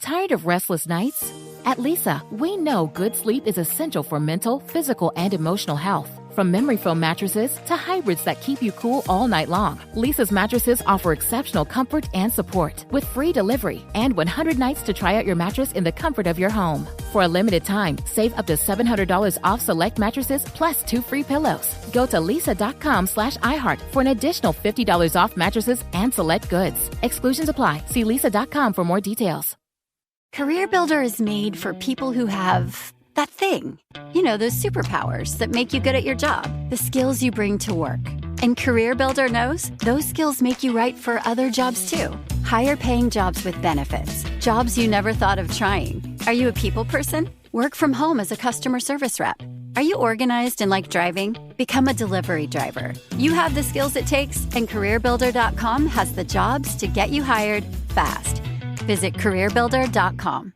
Tired of restless nights? At Lisa, we know good sleep is essential for mental, physical, and emotional health. From memory foam mattresses to hybrids that keep you cool all night long, Lisa's mattresses offer exceptional comfort and support with free delivery and 100 nights to try out your mattress in the comfort of your home. For a limited time, save up to $700 off select mattresses plus 2 free pillows. Go to lisa.com/iHeart for an additional $50 off mattresses and select goods. Exclusions apply. See lisa.com for more details. CareerBuilder is made for people who have that thing. You know, those superpowers that make you good at your job, the skills you bring to work. And CareerBuilder knows those skills make you right for other jobs too. Higher paying jobs with benefits, jobs you never thought of trying. Are you a people person? Work from home as a customer service rep. Are you organized and like driving? Become a delivery driver. You have the skills it takes, and CareerBuilder.com has the jobs to get you hired fast. Visit CareerBuilder.com.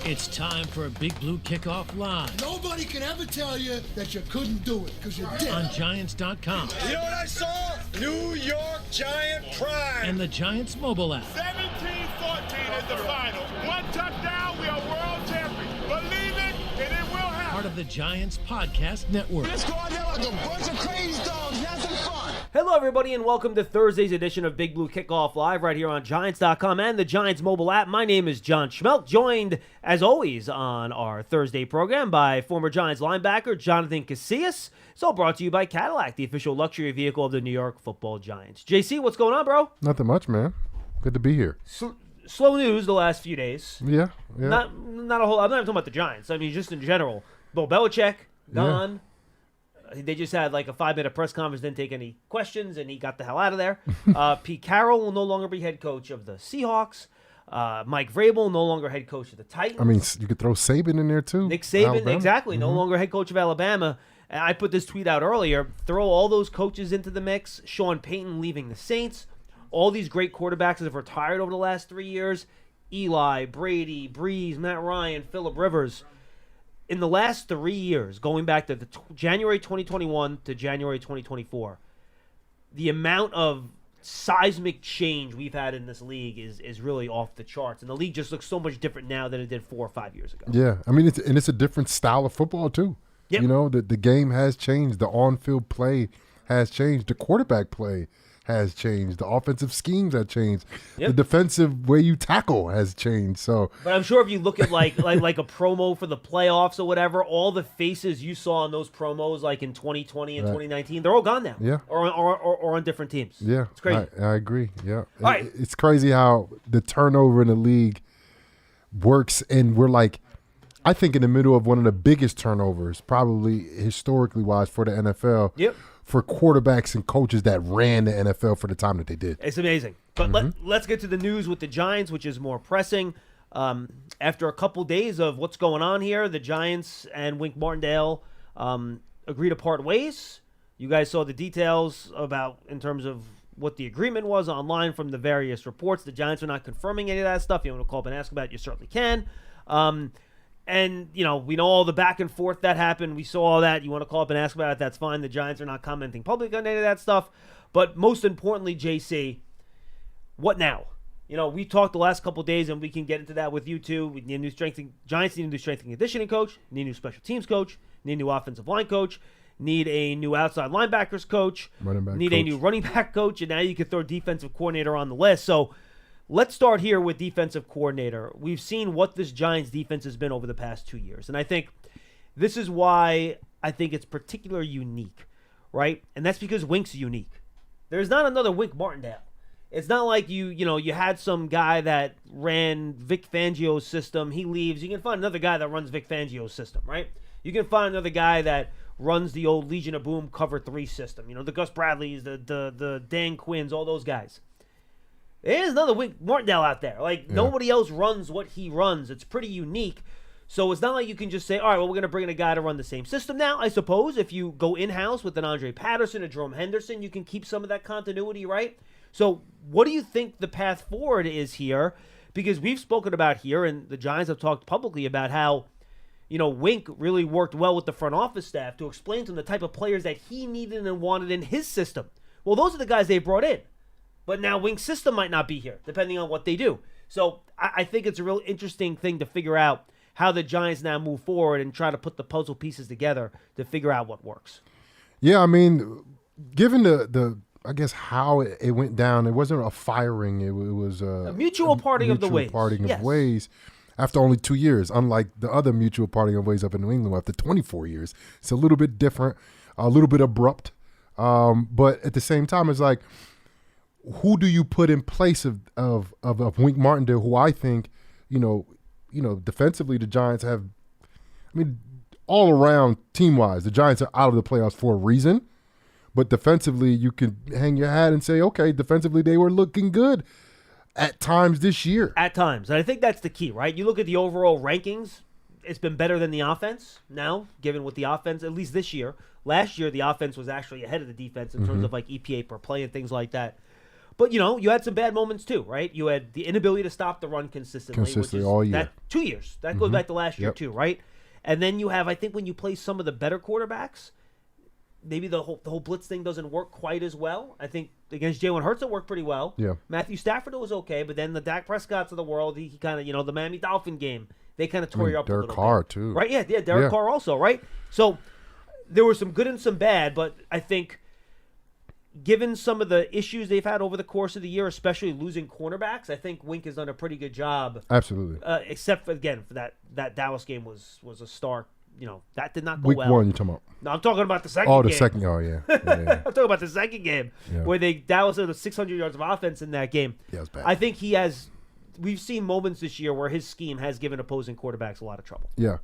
It's time for a Big Blue Kickoff Live. Nobody can ever tell you that you couldn't do it, because you did. On Giants.com. You know what I saw? New York Giant pride. And the Giants mobile app. 17-14 is the final. One touchdown, we are world champions. Believe it, and it will happen. Part of the Giants Podcast Network. Let's go out there like a bunch of crazy dogs. Have some fun. Hello, everybody, and welcome to Thursday's edition of Big Blue Kickoff Live right here on Giants.com and the Giants mobile app. My name is John Schmelk, joined, as always, on our Thursday program by former Giants linebacker Jonathan Casillas. It's all brought to you by Cadillac, the official luxury vehicle of the New York Football Giants. JC, what's going on, bro? Nothing much, man. Good to be here. Slow news the last few days. Yeah. Not a whole. I'm not even talking about the Giants. I mean, just in general. Bill Belichick gone. Yeah. They just had like a 5-minute press conference, didn't take any questions, and he got the hell out of there. Pete Carroll will no longer be head coach of the Seahawks. Mike Vrabel, no longer head coach of the Titans. I mean, you could throw Saban in there, too. Nick Saban, Alabama. Exactly. No longer head coach of Alabama. And I put this tweet out earlier. Throw all those coaches into the mix. Sean Payton leaving the Saints. All these great quarterbacks that have retired over the last 3 years. Eli, Brady, Breeze, Matt Ryan, Phillip Rivers. In the last 3 years, going back to January 2021 to January 2024, the amount of seismic change we've had in this league is really off the charts. And the league just looks so much different now than it did 4 or 5 years ago. Yeah, I mean, it's a different style of football, too. Yep. You know, the game has changed. The on-field play has changed. The quarterback play has changed. The offensive schemes have changed. Yep. The defensive way you tackle has changed. So, but I'm sure if you look at like a promo for the playoffs or whatever, all the faces you saw in those promos, like in 2020 and 2019, they're all gone now. Yeah, or on different teams. Yeah, it's crazy. I agree. Yeah, all right. It's crazy how the turnover in the league works, and we're like, I think in the middle of one of the biggest turnovers, probably historically wise, for the NFL. Yep. For quarterbacks and coaches that ran the NFL for the time that they did. It's amazing. But let's get to the news with the Giants, which is more pressing. After a couple days of what's going on here, the Giants and Wink Martindale agreed to part ways. You guys saw the details about in terms of what the agreement was online from the various reports. The Giants are not confirming any of that stuff. You want to call up and ask about it, you certainly can. And, you know, we know all the back and forth that happened. We saw all that. You want to call up and ask about it, that's fine. The Giants are not commenting publicly on any of that stuff. But most importantly, JC, what now? You know, we talked the last couple of days, and we can get into that with you too. We need a new Giants need a new strength and conditioning coach, need a new special teams coach, need a new offensive line coach, need a new outside linebackers coach, need a new running back coach, and now you can throw defensive coordinator on the list. So let's start here with defensive coordinator. We've seen what this Giants defense has been over the past 2 years, and I think this is why I think it's particularly unique, right? And that's because Wink's unique. There's not another Wink Martindale. It's not like you had some guy that ran Vic Fangio's system. He leaves. You can find another guy that runs Vic Fangio's system, right? You can find another guy that runs the old Legion of Boom cover 3 system. You know, the Gus Bradleys, the Dan Quinns, all those guys. There's another Wink Martindale out there. Nobody else runs what he runs. It's pretty unique. So it's not like you can just say, all right, well, we're going to bring in a guy to run the same system. Now, I suppose if you go in-house with an Andre Patterson, a Jerome Henderson, you can keep some of that continuity, right? So what do you think the path forward is here? Because we've spoken about here, and the Giants have talked publicly about how, you know, Wink really worked well with the front office staff to explain to them the type of players that he needed and wanted in his system. Well, those are the guys they brought in. but now Wink's system might not be here, depending on what they do. So I think it's a real interesting thing to figure out how the Giants now move forward and try to put the puzzle pieces together to figure out what works. Yeah, I mean, given the I guess how it went down, it wasn't a firing. It was a mutual parting of the ways. Parting of ways after only 2 years, unlike the other mutual parting of ways up in New England after 24 years. It's a little bit different, a little bit abrupt. But at the same time, it's like, who do you put in place of Wink Martindale, who I think, defensively the Giants have, I mean, all around team-wise, the Giants are out of the playoffs for a reason. But defensively, you can hang your hat and say, okay, defensively they were looking good at times this year. At times. And I think that's the key, right? You look at the overall rankings, it's been better than the offense now, given with the offense, at least this year. Last year, the offense was actually ahead of the defense in terms of like EPA per play and things like that. But, you had some bad moments too, right? You had the inability to stop the run consistently. Which is all year. 2 years. That goes back to last year too, right? And then you have, I think, when you play some of the better quarterbacks, maybe the whole blitz thing doesn't work quite as well. I think against Jalen Hurts it worked pretty well. Yeah. Matthew Stafford was okay, but then the Dak Prescotts of the world, he kind of, the Miami Dolphin game, they kind of tore you up a little bit. Derek Carr too. Right? Yeah, Derek Carr also, right? So there were some good and some bad, but I think given some of the issues they've had over the course of the year, especially losing cornerbacks, I think Wink has done a pretty good job. Absolutely. Except for that Dallas game was a stark. That did not go Week well. one, you talking about? No, I'm talking about the second game. Oh, the second. Oh, yeah. I'm talking about the second game where Dallas had 600 yards of offense in that game. Yeah, it was bad. I think we've seen moments this year where his scheme has given opposing quarterbacks a lot of trouble. Yeah.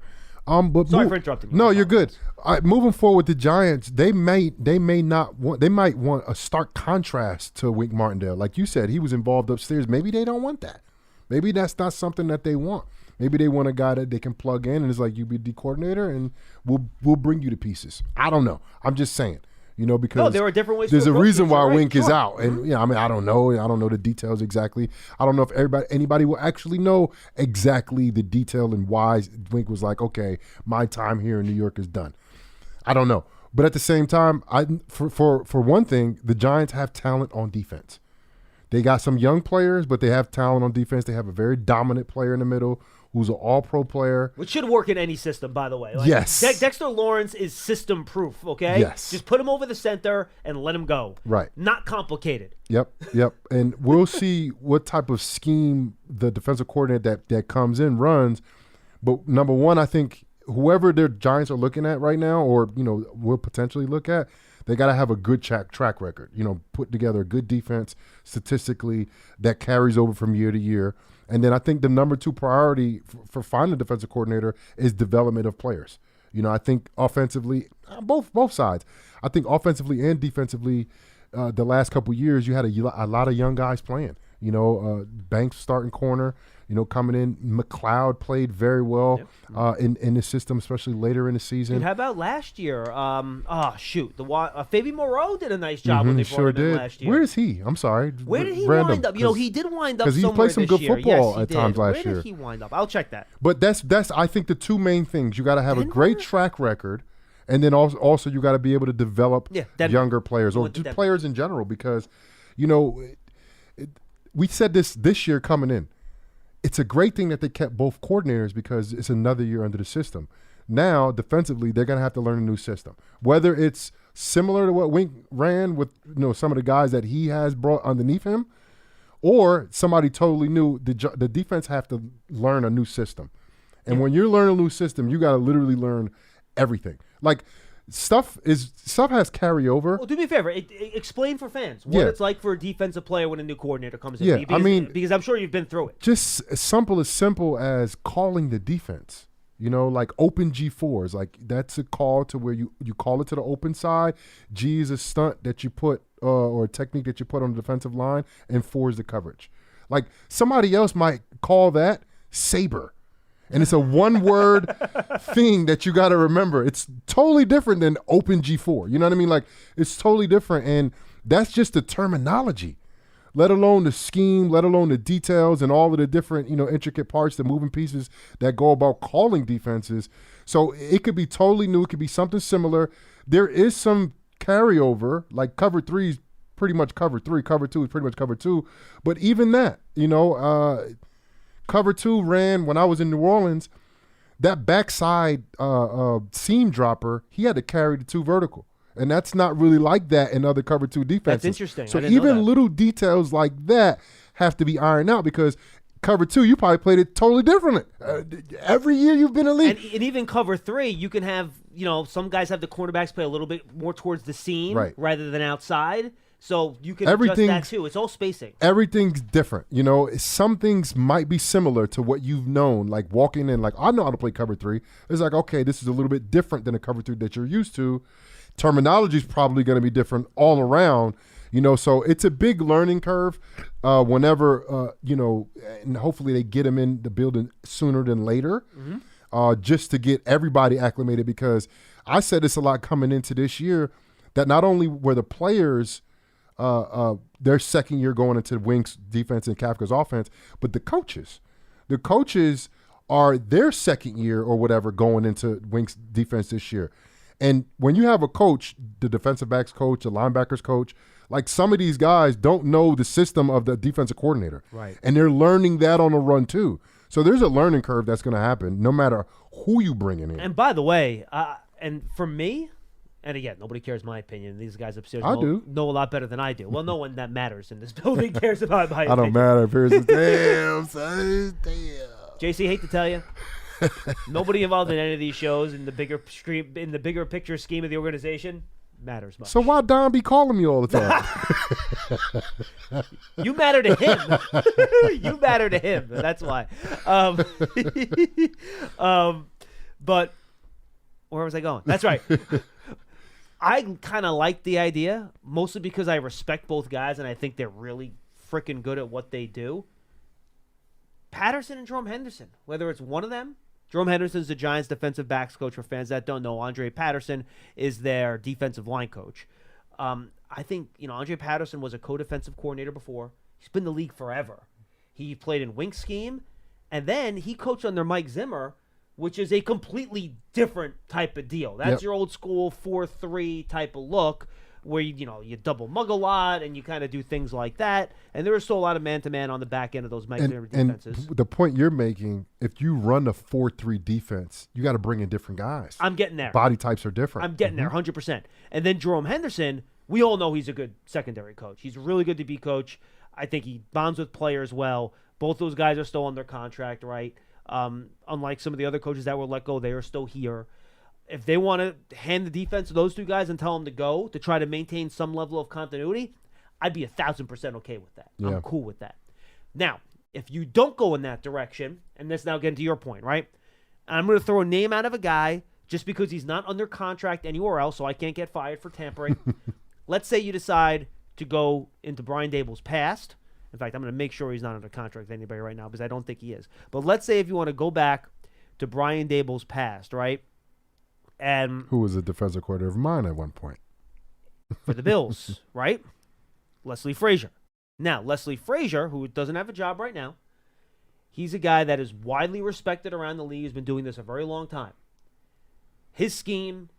But sorry for interrupting you. No, you're good. Moving forward with the Giants, they might want a stark contrast to Wink Martindale. Like you said, he was involved upstairs. Maybe they don't want that. Maybe that's not something that they want. Maybe they want a guy that they can plug in and it's like, you be the coordinator and we'll bring you the pieces. I don't know. I'm just saying, because there are different ways. There's a reason why right. Wink is out, and I don't know. I don't know the details exactly. I don't know if anybody will actually know exactly the detail and why Wink was like, okay, my time here in New York is done. I don't know, but at the same time, for one thing, the Giants have talent on defense. They got some young players, but they have talent on defense. They have a very dominant player in the middle who's an all-pro player. Which should work in any system, by the way. Yes. Dexter Lawrence is system-proof, okay? Yes. Just put him over the center and let him go. Right. Not complicated. Yep. And we'll see what type of scheme the defensive coordinator that comes in runs. But number one, I think whoever their Giants are looking at right now or, will potentially look at, they got to have a good track record, put together a good defense statistically that carries over from year to year. And then I think the number two priority for finding a defensive coordinator is development of players. I think offensively, both sides. I think offensively and defensively, the last couple of years, you had a lot of young guys playing. Banks starting corner, coming in. McLeod played very well in the system, especially later in the season. And how about last year? Fabian Moreau did a nice job when they brought him in last year. Where is he? I'm sorry. Where did he wind up? He did wind up somewhere because he played some good football at times last year. Where did he wind up? I'll check that. But that's I think the two main things. You got to have a great track record. And then also you got to be able to develop younger players or just players in general because, we said this year coming in. It's a great thing that they kept both coordinators because it's another year under the system. Now, defensively, they're going to have to learn a new system. Whether it's similar to what Wink ran with some of the guys that he has brought underneath him or somebody totally new, the defense have to learn a new system. And when you're learning a new system, you got to literally learn everything. Like stuff has carryover. Well, do me a favor. Explain for fans what it's like for a defensive player when a new coordinator comes in. Because I'm sure you've been through it. Just as simple as calling the defense. Like open G4s. Like that's a call to where you call it to the open side. G is a stunt that you put or a technique that you put on the defensive line, and 4 is the coverage. Like somebody else might call that saber. And it's a one-word thing that you got to remember. It's totally different than open G4. You know what I mean? Like, it's totally different. And that's just the terminology, let alone the scheme, let alone the details and all of the different, intricate parts, the moving pieces that go about calling defenses. So it could be totally new. It could be something similar. There is some carryover, like cover 3's pretty much cover 3. Cover 2 is pretty much cover 2. But even that, cover 2 ran when I was in New Orleans. That backside seam dropper, he had to carry the 2 vertical. And that's not really like that in other cover 2 defenses. That's interesting. So even little details like that have to be ironed out because cover 2, you probably played it totally differently. Every year you've been elite. And even cover 3, you can have, some guys have the cornerbacks play a little bit more towards the seam rather than outside. So you can adjust that too. It's all spacing. Everything's different. Some things might be similar to what you've known, like walking in, like I know how to play cover 3. It's like, okay, this is a little bit different than a cover 3 that you're used to. Terminology is probably going to be different all around. So it's a big learning curve whenever, and hopefully they get them in the building sooner than later just to get everybody acclimated because I said this a lot coming into this year that not only were the players their second year going into Wink's defense and Kafka's offense, but the coaches. The coaches are their second year or whatever going into Wink's defense this year. And when you have a coach, the defensive backs coach, the linebackers coach, like some of these guys don't know the system of the defensive coordinator. Right. And they're learning that on the run too. So there's a learning curve that's going to happen no matter who you bring in. And by the way, and for me, and again, nobody cares my opinion. These guys upstairs know a lot better than I do. Well, no one that matters in this building cares about my opinion. I don't matter. Damn, son, damn. JC, hate to tell you, nobody involved in any of these shows in the bigger picture scheme of the organization matters much. So why Don be calling me all the time? You matter to him. You matter to him. That's why. But where was I going? That's right. I kind of like the idea, mostly because I respect both guys and I think they're really freaking good at what they do. Patterson and Jerome Henderson, whether it's one of them. Jerome Henderson's the Giants defensive backs coach. For fans that don't know, Andre Patterson is their defensive line coach. I think, Andre Patterson was a co-defensive coordinator before. He's been in the league forever. He played in Wink's scheme, and then he coached under Mike Zimmer, which is a completely different type of deal. That's your old school 4-3 type of look where, you double mug a lot and you kind of do things like that. And there is still a lot of man-to-man on the back end of those Mike Zimmer defenses. And the point you're making, if you run a 4-3 defense, you got to bring in different guys. I'm getting there. Body types are different. I'm getting there, 100%. And then Jerome Henderson, we all know he's a good secondary coach. He's really good to be coach. I think he bonds with players well. Both those guys are still under contract, right? Unlike some of the other coaches that were let go, they are still here. If they want to hand the defense to those two guys and tell them to go to try to maintain some level of continuity, I'd be 1,000% okay with that. Yeah. I'm cool with that. Now, if you don't go in that direction, and this now getting to your point, right? I'm going to throw a name out of a guy just because he's not under contract anywhere else, so I can't get fired for tampering. Let's say you decide to go into Brian Dable's past. In fact, I'm going to make sure he's not under contract with anybody right now because I don't think he is. But let's say if you want to go back to Brian Dable's past, right? And who was a defensive coordinator of mine at one point. For the Bills, right? Leslie Frazier. Now, Leslie Frazier, who doesn't have a job right now, he's a guy that is widely respected around the league. He's been doing this a very long time. His scheme,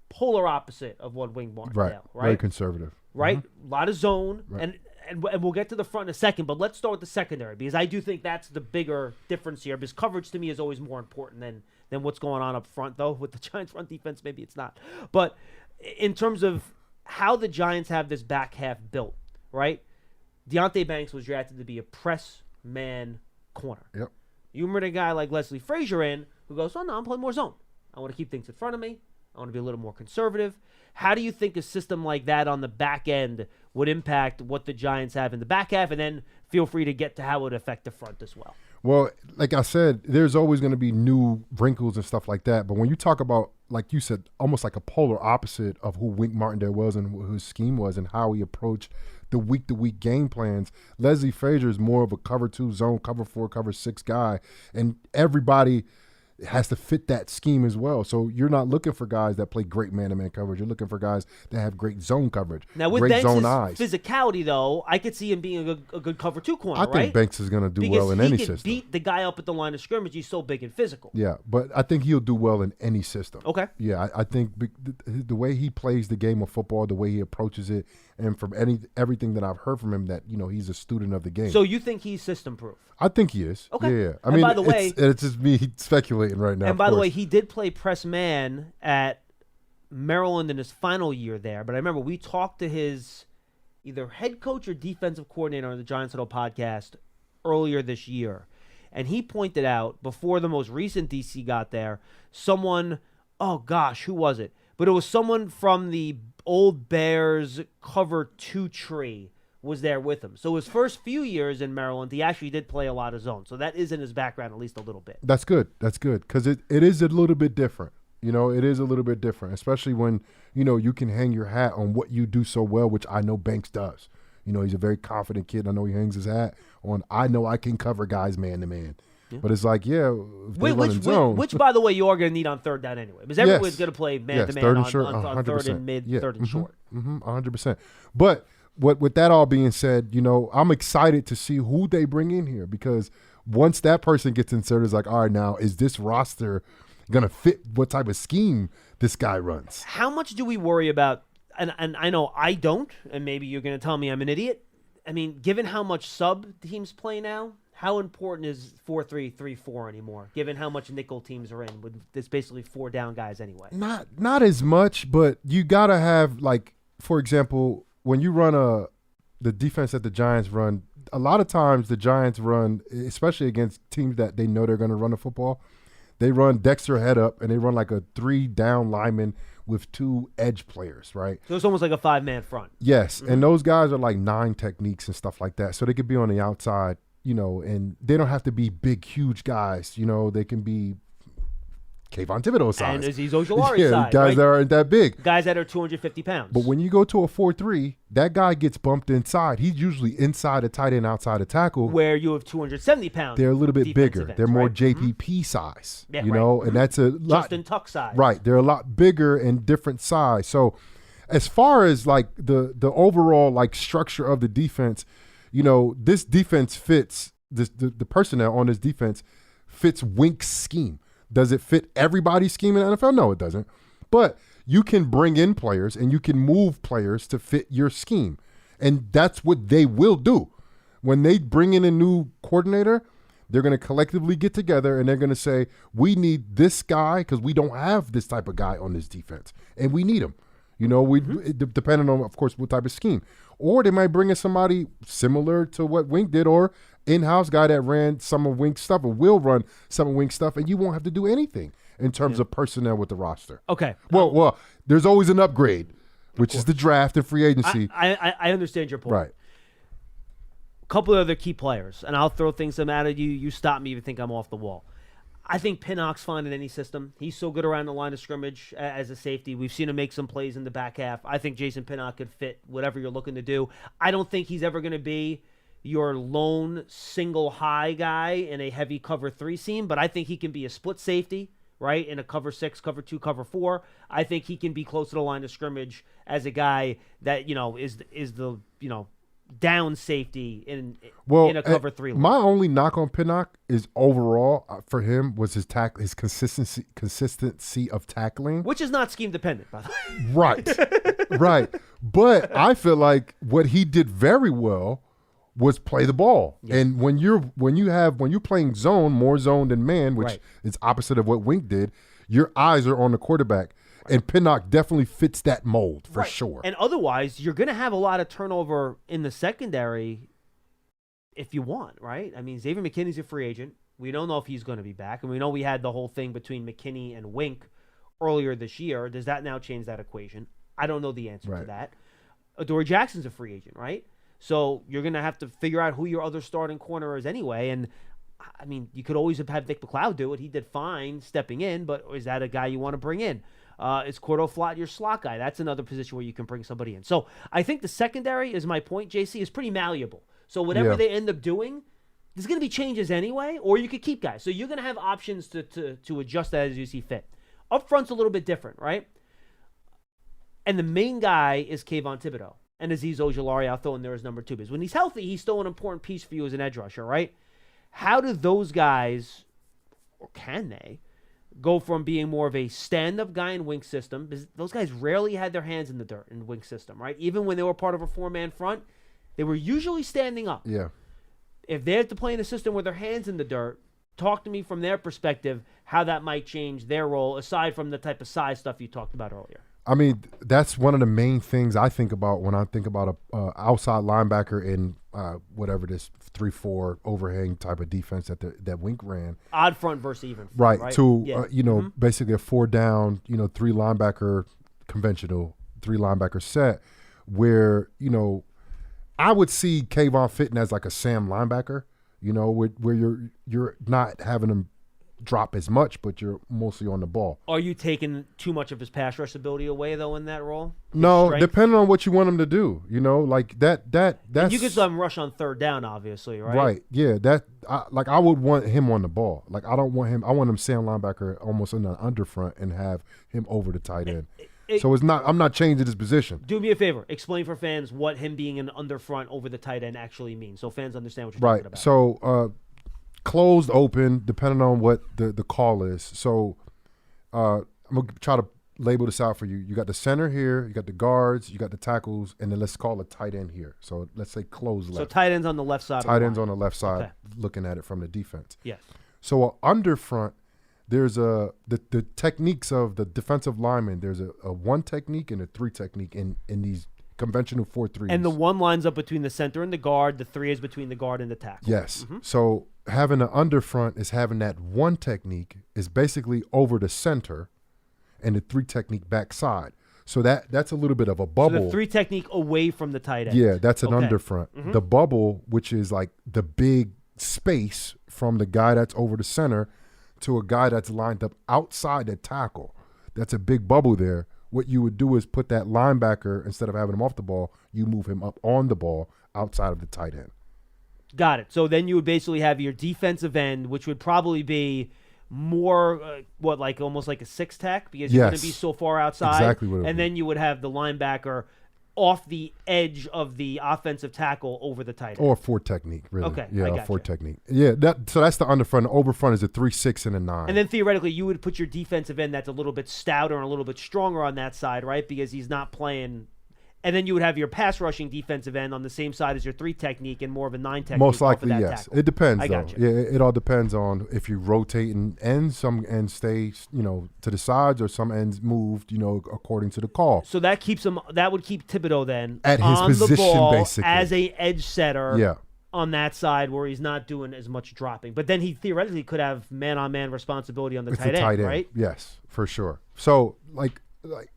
polar opposite of what Wink Martindale, right? Very conservative. Right? A lot of zone. Right. And we'll get to the front in a second, but let's start with the secondary because I do think that's the bigger difference here because coverage to me is always more important than what's going on up front, though. With the Giants' front defense, maybe it's not. But in terms of how the Giants have this back half built, right? Deonte Banks was drafted to be a press man corner. Yep. You bring a guy like Leslie Frazier in who goes, oh, no, I'm playing more zone. I want to keep things in front of me. I want to be a little more conservative. How do you think a system like that on the back end would impact what the Giants have in the back half? And then feel free to get to how it would affect the front as well. Well, like I said, there's always going to be new wrinkles and stuff like that. But when you talk about, like you said, almost like a polar opposite of who Wink Martindale was and who his scheme was and how he approached the week-to-week game plans, Leslie Frazier is more of a cover 2 zone, cover 4, cover 6 guy. And everybody it has to fit that scheme as well. So you're not looking for guys that play great man-to-man coverage. You're looking for guys that have great zone coverage. Now with great Banks' zone eyes. physicality, though, I could see him being a good cover 2 corner. I think Banks is going to do because well in any he can system. beat the guy up at the line of scrimmage. He's so big and physical. Yeah, but I think he'll do well in any system. Okay. Yeah, I think the way he plays the game of football, the way he approaches it, and from everything that I've heard from him, that he's a student of the game. So you think he's system proof? I think he is. Okay. Yeah. I And mean, by the way, it's just me speculating right now. And by the way, he did play press man at Maryland in his final year there. But I remember we talked to his either head coach or defensive coordinator on the Giants Huddle podcast earlier this year. And he pointed out, before the most recent DC got there, someone, oh gosh, who was it? But it was someone from the old Bears cover 2 tree was there with him. So his first few years in Maryland, he actually did play a lot of zone. So that is in his background at least a little bit. That's good. That's good because it is a little bit different. It is a little bit different, especially when, you can hang your hat on what you do so well, which I know Banks does. He's a very confident kid. I know he hangs his hat on, I know I can cover guys man-to-man. Yeah. But it's like, yeah, if they run in zone. Which, by the way, you are going to need on third down anyway. Because everyone's going to play man-to-man third and on short, third and mid, third and short. 100%. But with that all being said, I'm excited to see who they bring in here because once that person gets inserted, it's like, all right, now, is this roster going to fit what type of scheme this guy runs? How much do we worry about, and I know I don't, and maybe you're going to tell me I'm an idiot. I mean, given how much sub teams play now, how important is 4-3-3-4 anymore, given how much nickel teams are in? There's basically 4 down guys anyway. Not as much, but you got to have, like, for example, when you run the defense that the Giants run, a lot of times the Giants run, especially against teams that they know they're going to run the football, they run Dexter head up, and they run like a 3-down lineman with 2 edge players, right? So it's almost like a 5-man front. Yes, and those guys are like 9 techniques and stuff like that. So they could be on the outside, and they don't have to be big, huge guys. They can be Kayvon Thibodeau size. And Azeez Ojulari size, guys right? that aren't that big. Guys that are 250 pounds. But when you go to a 4-3, that guy gets bumped inside. He's usually inside a tight end, outside a tackle. Where you have 270 pounds. They're a little bit bigger. Ends, they're more right? JPP size, yeah, and that's a lot. Justin Tuck size. Right. They're a lot bigger and different size. So as far as like the overall like structure of the defense, this defense fits the personnel on this defense fits Wink's scheme. Does it fit everybody's scheme in the NFL? No, it doesn't. But you can bring in players and you can move players to fit your scheme. And that's what they will do. When they bring in a new coordinator, they're going to collectively get together and they're going to say, we need this guy because we don't have this type of guy on this defense. And we need him. Depending on, of course, what type of scheme. Or they might bring in somebody similar to what Wink did, or in-house guy that ran some of Wink's stuff, or will run some of Wink's stuff, and you won't have to do anything in terms of personnel with the roster. Okay. Well, there's always an upgrade, which is the draft and free agency. I understand your point. Right. A couple of other key players, and I'll throw things at you. You stop me if you think I'm off the wall. I think Pinnock's fine in any system. He's so good around the line of scrimmage as a safety. We've seen him make some plays in the back half. I think Jason Pinnock could fit whatever you're looking to do. I don't think he's ever going to be your lone single high guy in a heavy cover 3 seam, but I think he can be a split safety, right, in a cover 6, cover 2, cover 4. I think he can be close to the line of scrimmage as a guy that, is the down safety in a cover 3 line. My only knock on Pinnock is overall for him was his consistency of tackling, which is not scheme dependent, by the way. Right. But I feel like what he did very well was play the ball. Yeah. And when you're playing zone, more zone than man, which is opposite of what Wink did, your eyes are on the quarterback. And Pinnock definitely fits that mold for sure. And otherwise, you're going to have a lot of turnover in the secondary if you want, right? I mean, Xavier McKinney's a free agent. We don't know if he's going to be back. And we know we had the whole thing between McKinney and Wink earlier this year. Does that now change that equation? I don't know the answer to that. Adoree Jackson's a free agent, right? So you're going to have to figure out who your other starting corner is anyway. And, I mean, you could always have had Vic McLeod do it. He did fine stepping in, but is that a guy you want to bring in? Is Cordo Flott your slot guy? That's another position where you can bring somebody in. So I think the secondary, is my point, JC, is pretty malleable. So whatever they end up doing, there's going to be changes anyway, or you could keep guys. So you're going to have options to adjust that as you see fit. Up front's a little bit different, right? And the main guy is Kayvon Thibodeau. And Azeez Ojulari, I'll throw in there as number 2. Because when he's healthy, he's still an important piece for you as an edge rusher, right? How do those guys, or can they, go from being more of a stand-up guy in Wink system? Because those guys rarely had their hands in the dirt in Wink system, right? Even when they were part of a 4-man front, they were usually standing up. Yeah. If they have to play in a system with their hands in the dirt, talk to me from their perspective how that might change their role, aside from the type of size stuff you talked about earlier. I mean, that's one of the main things I think about when I think about a outside linebacker in whatever this 3-4 overhang type of defense that Wink ran. Odd front versus even front, right? To basically a 4-down, 3 linebacker conventional 3 linebacker set, where I would see Kayvon fitting as like a Sam linebacker, where you're not having him drop as much, but you're mostly on the ball. Are you taking too much of his pass rush ability away though in that role? No, depending on what you want him to do, like that's. And you could let him rush on 3rd down, obviously, right? Right. Yeah. I would want him on the ball. Like I don't want him. I want him Sam linebacker almost in the underfront and have him over the tight end. So it's not. I'm not changing his position. Do me a favor. Explain for fans what him being an underfront over the tight end actually means, so fans understand what you're talking about. So closed, open, depending on what the call is. So I'm gonna try to label this out for you. You got the center here. You got the guards. You got the tackles, and then let's call a tight end here. So let's say closed left. So tight ends on the left side. Tight ends on the left side, looking at it from the defense. Yes. So underfront. There's the techniques of the defensive lineman. There's a 1 technique and a 3 technique in these conventional 4-3s. And the 1 lines up between the center and the guard. The 3 is between the guard and the tackle. Yes. Mm-hmm. So having an underfront is having that 1 technique is basically over the center, and the 3 technique backside. So that's a little bit of a bubble. So the 3 technique away from the tight end. Yeah, that's an underfront. Mm-hmm. The bubble, which is like the big space from the guy that's over the center to a guy that's lined up outside the tackle. That's a big bubble there. What you would do is put that linebacker, instead of having him off the ball, you move him up on the ball outside of the tight end. Got it. So then you would basically have your defensive end, which would probably be more, almost like a 6 tech, because you're going to be so far outside. Exactly what it would And then you would have the linebacker off the edge of the offensive tackle over the tight end. Or 4 technique, really. Okay, yeah, I got 4 technique. Yeah, so that's the underfront. The overfront is a 3, 6, and a 9. And then theoretically, you would put your defensive end that's a little bit stouter and a little bit stronger on that side, right? Because he's not playing. And then you would have your pass rushing defensive end on the same side as your 3 technique and more of a 9 technique. Most likely, yes. Tackle. It depends, I though. got you. Yeah, it all depends on if you rotate in ends. Some ends stay, to the sides, or some ends moved, according to the call. So that keeps him. That would keep Thibodeau then at his on position, the ball basically, as a edge setter. Yeah. On that side where he's not doing as much dropping, but then he theoretically could have man-on-man responsibility on the tight end, right? Yes, for sure. So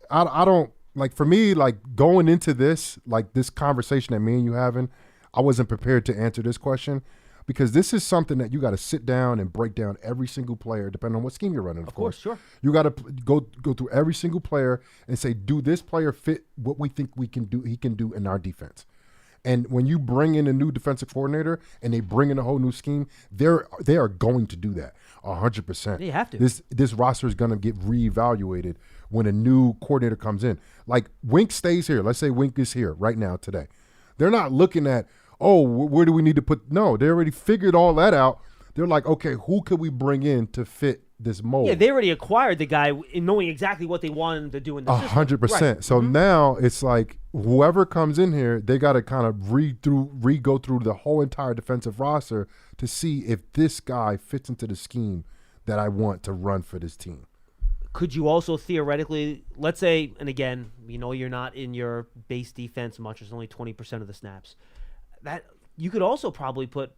I don't. Like, for me, like, going into this, like, this conversation that me and you having, I wasn't prepared to answer this question, because this is something that you got to sit down and break down every single player, depending on what scheme you're running, of course. Sure. You got to go through every single player and say, do this player fit what we think he can do in our defense? And when you bring in a new defensive coordinator and they bring in a whole new scheme, they are going to do that 100%. They have to. This roster is going to get reevaluated when a new coordinator comes in. Like, Wink stays here. Let's say Wink is here right now today. They're not looking at, where do we need to put? No, they already figured all that out. They're like, okay, who could we bring in to fit this mold? Yeah, they already acquired the guy in knowing exactly what they wanted him to do in the system. 100%. Right. So now it's like, whoever comes in here, they got to kind of re-go through the whole entire defensive roster to see if this guy fits into the scheme that I want to run for this team. Could you also theoretically, let's say, and again, you're not in your base defense much, it's only 20% of the snaps, that you could also probably put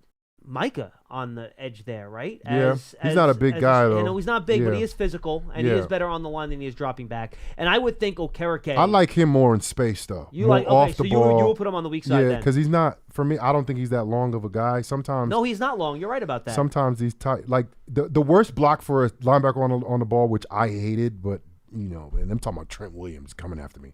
Micah on the edge there, right? He's not a big guy, though. He's not big, but he is physical, and he is better on the line than he is dropping back. And I would think Okereke. I like him more in space, though. You more like off the ball. You will put him on the weak side. Yeah, because he's not. For me, I don't think he's that long of a guy. Sometimes. No, he's not long. You're right about that. Sometimes he's tight. Like the worst block for a linebacker on the ball, which I hated, but and I'm talking about Trent Williams coming after me,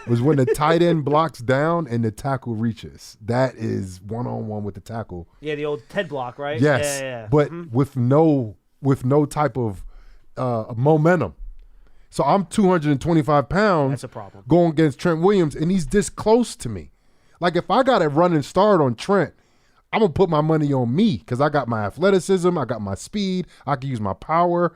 was when the tight end blocks down and the tackle reaches. That is one-on-one with the tackle. Yeah, the old Ted block, right? Yes, Yeah. but with no type of momentum. So I'm 225 pounds. That's a problem. Going against Trent Williams, and he's this close to me. Like, if I got a running start on Trent, I'm going to put my money on me because I got my athleticism, I got my speed, I can use my power.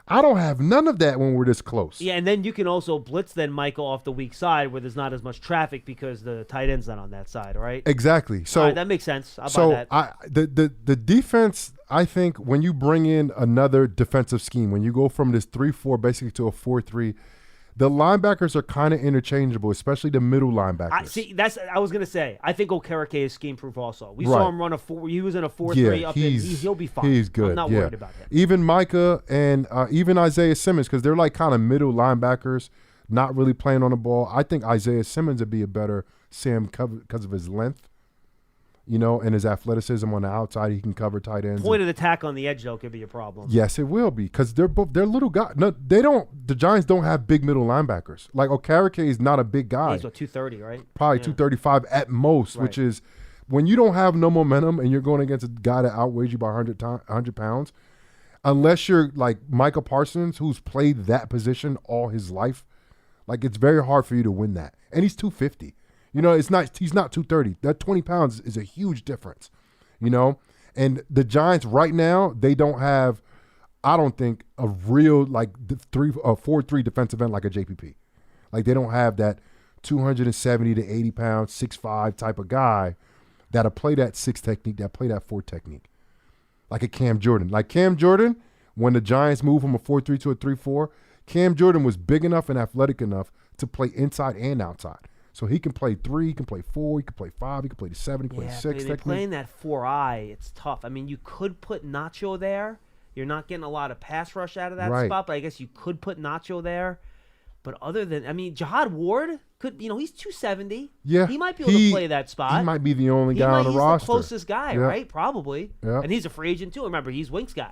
I don't have none of that when we're this close. Yeah, and then you can also blitz then Michael off the weak side where there's not as much traffic because the tight end's not on that side, right? Exactly. So all right, that makes sense. I'll buy that. The defense, I think, when you bring in another defensive scheme, when you go from this 3-4 basically to a 4-3, the linebackers are kind of interchangeable, especially the middle linebackers. I was gonna say. I think Okereke is scheme proof. Also, we saw him run a 4. He was in a 4-3 up in. He'll be fine. He's good. I'm not worried about him. Even Micah and even Isaiah Simmons, because they're like kind of middle linebackers, not really playing on the ball. I think Isaiah Simmons would be a better Sam because of his length. And his athleticism on the outside, he can cover tight ends. Point of attack on the edge, though, could be a problem. Yes, it will be because they're little guys. No, they don't. The Giants don't have big middle linebackers. Like Okereke is not a big guy. He's 230, right? Probably 235 at most, right. Which is when you don't have no momentum and you're going against a guy that outweighs you by 100 pounds. Unless you're like Micah Parsons, who's played that position all his life, like it's very hard for you to win that. And he's 250. He's not 230. That 20 pounds is a huge difference, And the Giants right now, they don't have, I don't think, a real 4-3 defensive end like a JPP. Like they don't have that 270 to 80 pounds, 6'5" type of guy that'll play that 6 technique, that play that 4 technique. Like a Cam Jordan. Like Cam Jordan, when the Giants moved from a 4-3 to a 3-4, Cam Jordan was big enough and athletic enough to play inside and outside. So he can play 3, he can play 4, he can play 5, he can play the 7, he can play 6. They're playing that 4-eye, it's tough. I mean, you could put Nacho there. You're not getting a lot of pass rush out of that spot, but I guess you could put Nacho there. But other than, Jihad Ward could, he's 270. Yeah. He might be able to play that spot. He might be the only guy on the roster. He's the closest guy, right? Probably. Yeah. And he's a free agent too. Remember, he's Wink's guy.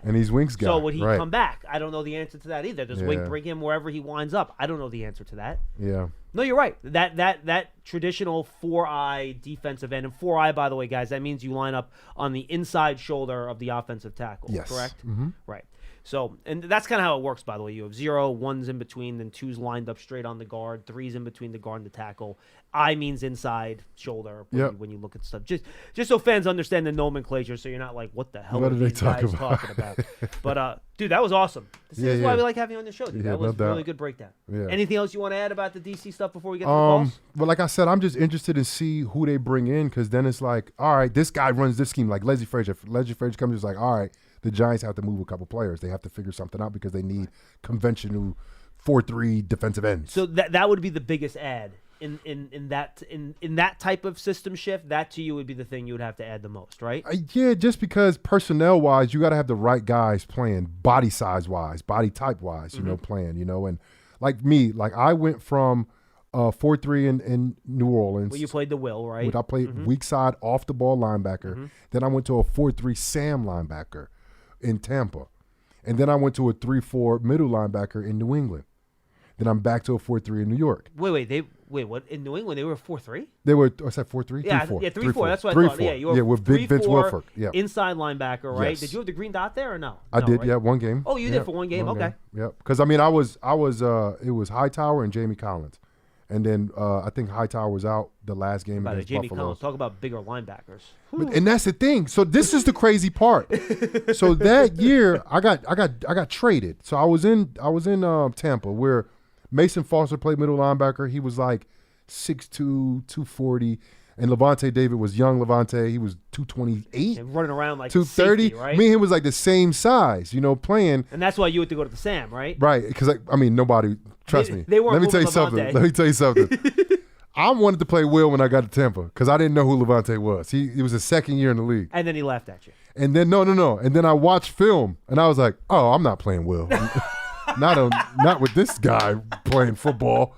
So would he come back? I don't know the answer to that either. Does Wink bring him wherever he winds up? I don't know the answer to that. Yeah. No, you're right. That traditional 4-eye defensive end, and 4-eye, by the way, guys, that means you line up on the inside shoulder of the offensive tackle. Yes. Correct? Mm-hmm. Right. So, and that's kind of how it works, by the way. You have 0, 1's in between, then 2's lined up straight on the guard, 3's in between the guard and the tackle. I means inside shoulder when you look at stuff. Just so fans understand the nomenclature, so you're not like, what the hell are these guys talking about? But, dude, that was awesome. This is why we like having you on the show, dude. That was a really good breakdown. Yeah. Anything else you want to add about the DC stuff before we get to the calls? Well, like I said, I'm just interested to see who they bring in because then it's like, all right, this guy runs this scheme. Like Leslie Frazier. If Leslie Frazier comes, it's like, all right, the Giants have to move a couple players. They have to figure something out because they need conventional 4-3 defensive ends. So that would be the biggest add in that type of system shift. That to you would be the thing you would have to add the most, right? Yeah, just because personnel wise, you got to have the right guys playing, body size wise, body type wise, playing, and like me, like I went from 4-3 in New Orleans. Well, you played the will, right? I played weak side off the ball linebacker. Then I went to a 4-3 Sam linebacker in Tampa. And then I went to a 3-4 middle linebacker in New England. Then I'm back to a 4-3 in New York. Wait, what? In New England, they were 4-3? They were, what's that, 4-3? Yeah, 3-4. Yeah, 3-4. That's what I thought. Yeah, you were with big Vince Wilfork. Yeah. Inside linebacker, right? Yes. Did you have the green dot there or no? I did, right? yeah, one game. Oh, you did for one game? Okay. Yeah, because, I was, it was Hightower and Jamie Collins. And then I think Hightower was out the last game against Jamie Buffalo. Collins, talk about bigger linebackers. And that's the thing. So this is the crazy part. So that year I got traded. So I was in Tampa where Mason Foster played middle linebacker. He was like 6'2", 240. And Levante David was young Levante. He was 228. And running around like 230. Safety, right? Me and him was like the same size, playing. And that's why you had to go to the Sam, right? Right. Because, nobody, trust me. They weren't Let me tell you something. I wanted to play Will when I got to Tampa because I didn't know who Levante was. It was his second year in the league. And then he laughed at you. And then, no. And then I watched film, and I was like, oh, I'm not playing Will. Not with this guy playing football.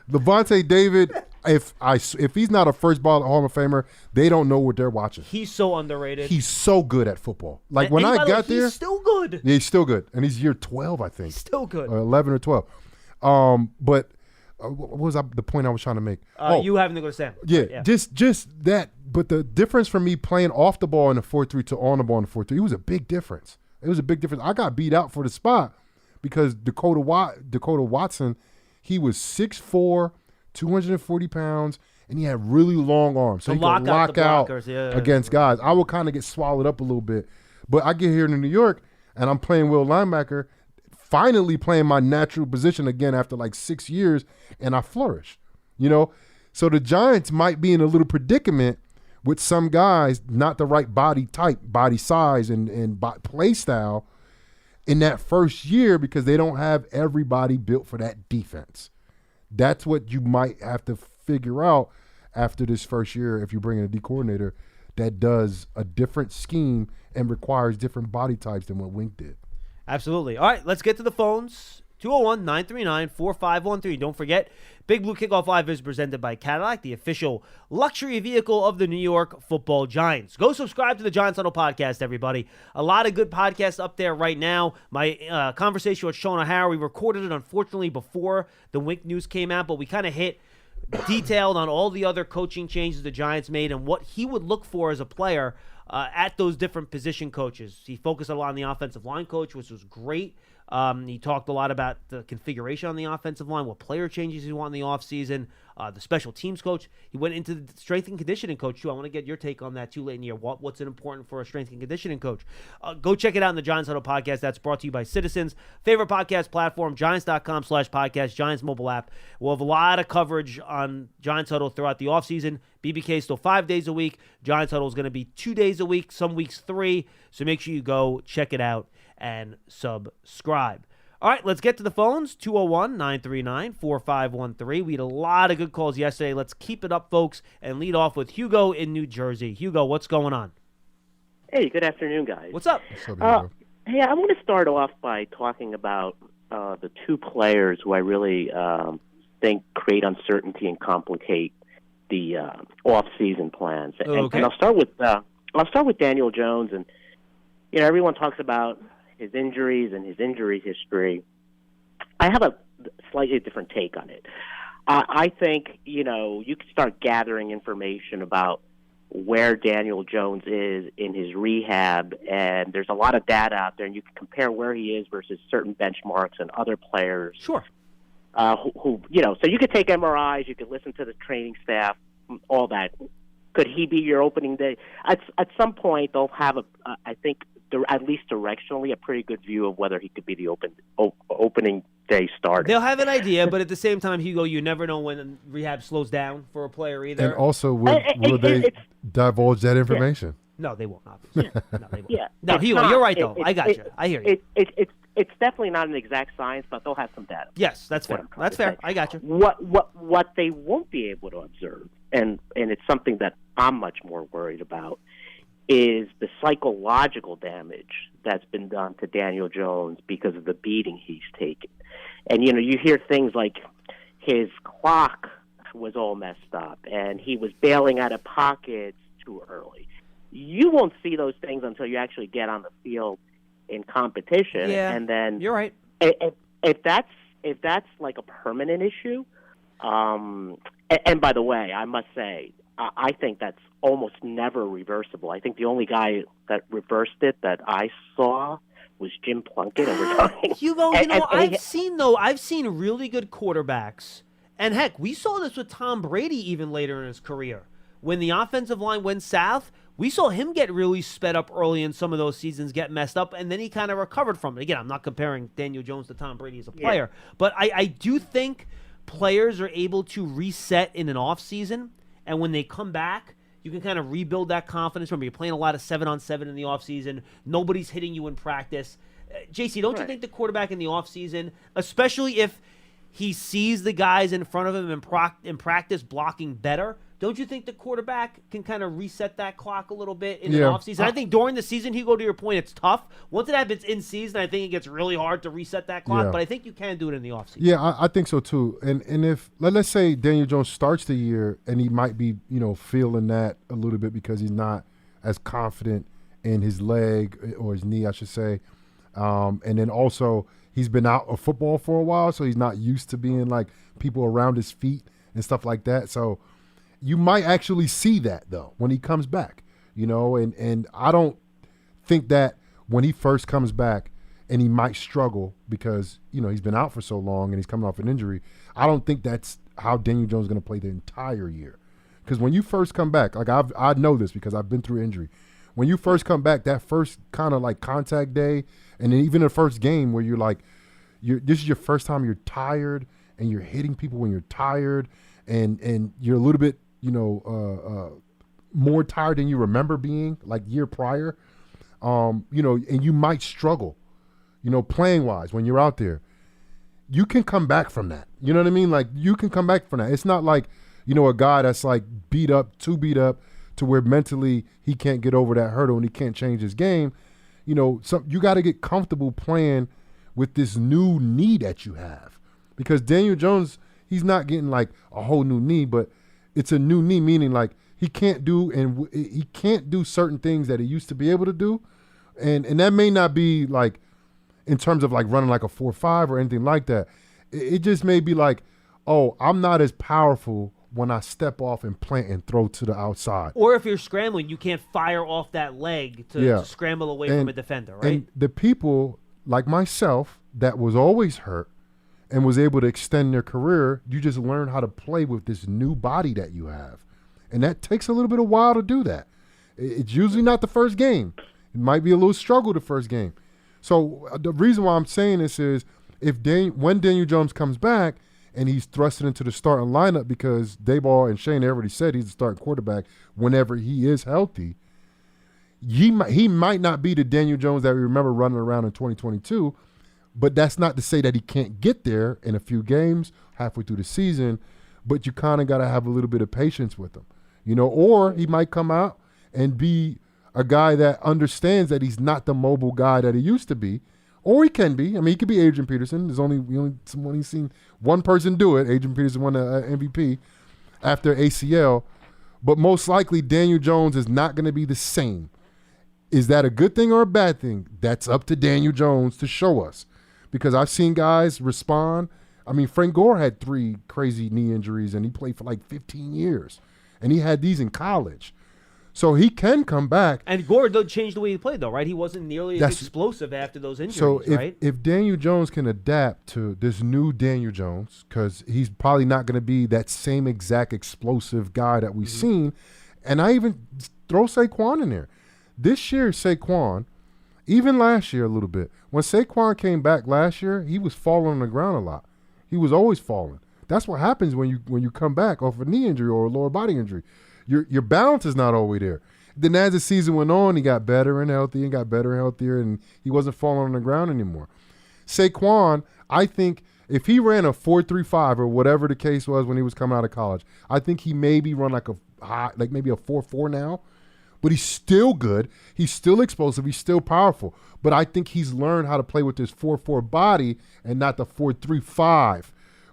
Levante David, if he's not a first ball Hall of Famer, they don't know what they're watching. He's so underrated. He's so good at football. Like when I got there, he's still good. Yeah, he's still good, and he's year 12, I think. He's still good. Or 11 or 12. But what was the point I was trying to make? You having to go to Sam. Yeah, just that. But the difference from me playing off the ball in the 4-3 to on the ball in the 4-3, it was a big difference. It was a big difference. I got beat out for the spot because Dakota Watson, he was 6'4", 240 pounds, and he had really long arms. So he could lock out against guys. I would kind of get swallowed up a little bit. But I get here to New York, and I'm playing will linebacker, finally playing my natural position again after like 6 years, and I flourish, So the Giants might be in a little predicament with some guys, not the right body type, body size, and play style in that first year because they don't have everybody built for that defense. That's what you might have to figure out after this first year if you bring in a D coordinator that does a different scheme and requires different body types than what Wink did. Absolutely. All right, let's get to the phones. 201-939-4513. Don't forget, Big Blue Kickoff Live is presented by Cadillac, the official luxury vehicle of the New York Football Giants. Go subscribe to the Giants Huddle podcast, everybody. A lot of good podcasts up there right now. My conversation with Sean O'Hara, we recorded it, unfortunately, before the Wink news came out, but we kind of hit detailed on all the other coaching changes the Giants made and what he would look for as a player at those different position coaches. He focused a lot on the offensive line coach, which was great. He talked a lot about the configuration on the offensive line, what player changes he want in the offseason, the special teams coach. He went into the strength and conditioning coach, too. I want to get your take on that, too, late in the year. What's important for a strength and conditioning coach? Go check it out in the Giants Huddle podcast. That's brought to you by Citizens. Favorite podcast platform, Giants.com/podcast, Giants mobile app. We'll have a lot of coverage on Giants Huddle throughout the offseason. BBK is still 5 days a week. Giants Huddle is going to be 2 days a week, some weeks 3. So make sure you go check it out and subscribe. All right, let's get to the phones. 201-939-4513. We had a lot of good calls yesterday. Let's keep it up, folks, and lead off with Hugo in New Jersey. Hugo, what's going on? Hey, good afternoon, guys. What's up? Hey, I want to start off by talking about the two players who I really think create uncertainty and complicate the off-season plans. Okay. And I'll start with Daniel Jones. And everyone talks about his injuries and his injury history. I have a slightly different take on it. I think, you can start gathering information about where Daniel Jones is in his rehab, and there's a lot of data out there, and you can compare where he is versus certain benchmarks and other players. Sure. So you could take MRIs, you could listen to the training staff, all that. Could he be your opening day? At some point, they'll have I think, at least directionally, a pretty good view of whether he could be the opening day starter. They'll have an idea, but at the same time, Hugo, you never know when rehab slows down for a player either. And also, will they divulge that information? No, they won't, obviously. No, they won't. Yeah. No, Hugo, you're right, though. I got you. I hear you. It's definitely not an exact science, but they'll have some data. Yes, that's fair. That's fair. I got you. What they won't be able to observe, and it's something that I'm much more worried about, is the psychological damage that's been done to Daniel Jones because of the beating he's taken. And, you hear things like his clock was all messed up and he was bailing out of pockets too early. You won't see those things until you actually get on the field in competition. Yeah, and then you're right. If that's like a permanent issue, and by the way, I must say, I think that's almost never reversible. I think the only guy that reversed it that I saw was Jim Plunkett. And we're talking, Hugo, I've seen really good quarterbacks, and heck, we saw this with Tom Brady even later in his career. When the offensive line went south, we saw him get really sped up early in some of those seasons, get messed up, and then he kind of recovered from it. Again, I'm not comparing Daniel Jones to Tom Brady as a player, but I do think players are able to reset in an offseason. And when they come back, you can kind of rebuild that confidence. Remember, you're playing a lot of 7-on-7 in the offseason. Nobody's hitting you in practice. JC, don't you think the quarterback in the offseason, especially if he sees the guys in front of him in practice blocking better, don't you think the quarterback can kind of reset that clock a little bit in the offseason? I think during the season, Hugo, to your point, it's tough. Once it happens in season, I think it gets really hard to reset that clock, but I think you can do it in the offseason. Yeah, I think so too. And if let's say Daniel Jones starts the year and he might be, feeling that a little bit because he's not as confident in his leg or his knee, I should say. And then also he's been out of football for a while, so he's not used to being like people around his feet and stuff like that. So you might actually see that though when he comes back, and I don't think that when he first comes back and he might struggle because, he's been out for so long and he's coming off an injury. I don't think that's how Daniel Jones is going to play the entire year. Because when you first come back, like I know this because I've been through injury. When you first come back, that first kind of like contact day, and then even the first game where you're like, this is your first time you're tired and you're hitting people when you're tired, and you're a little bit, more tired than you remember being like year prior, and you might struggle, playing wise when you're out there. You can come back from that. You know what I mean? Like you can come back from that. It's not like, a guy that's like too beat up to where mentally he can't get over that hurdle and he can't change his game. So you got to get comfortable playing with this new knee that you have, because Daniel Jones, he's not getting like a whole new knee, but it's a new knee, meaning like he can't do certain things that he used to be able to do, and that may not be like in terms of like running like a 4.5 or anything like that. It just may be like, oh, I'm not as powerful when I step off and plant and throw to the outside. Or if you're scrambling, you can't fire off that leg to scramble away from a defender, right? And the people like myself that was always hurt and was able to extend their career, you just learn how to play with this new body that you have. And that takes a little bit of while to do that. It's usually not the first game. It might be a little struggle the first game. So the reason why I'm saying this is when Daniel Jones comes back and he's thrusted into the starting lineup, because Dayball and Shane already said he's the starting quarterback whenever he is healthy, he might not be the Daniel Jones that we remember running around in 2022, but that's not to say that he can't get there in a few games halfway through the season, but you kind of got to have a little bit of patience with him, or he might come out and be a guy that understands that he's not the mobile guy that he used to be, or he can be. I mean, he could be Adrian Peterson. There's only seen one person do it. Adrian Peterson won the MVP after ACL, but most likely Daniel Jones is not going to be the same. Is that a good thing or a bad thing? That's up to Daniel Jones to show us, because I've seen guys respond. I mean, Frank Gore had 3 crazy knee injuries, and he played for like 15 years, and he had these in college. So he can come back. And Gore did change the way he played, though, right? He wasn't nearly as explosive after those injuries, right? If Daniel Jones can adapt to this new Daniel Jones, because he's probably not going to be that same exact explosive guy that we've seen, and I even throw Saquon in there. This year, Saquon, even last year a little bit, when Saquon came back last year, he was falling on the ground a lot. He was always falling. That's what happens when you come back off a knee injury or a lower body injury. Your balance is not always there. Then as the season went on, he got better and healthy and got better and healthier, and he wasn't falling on the ground anymore. Saquon, I think if he ran a 4.35 or whatever the case was when he was coming out of college, I think he maybe run like maybe a 4.4 now. But he's still good. He's still explosive. He's still powerful. But I think he's learned how to play with this 4.4 body and not the 4.35,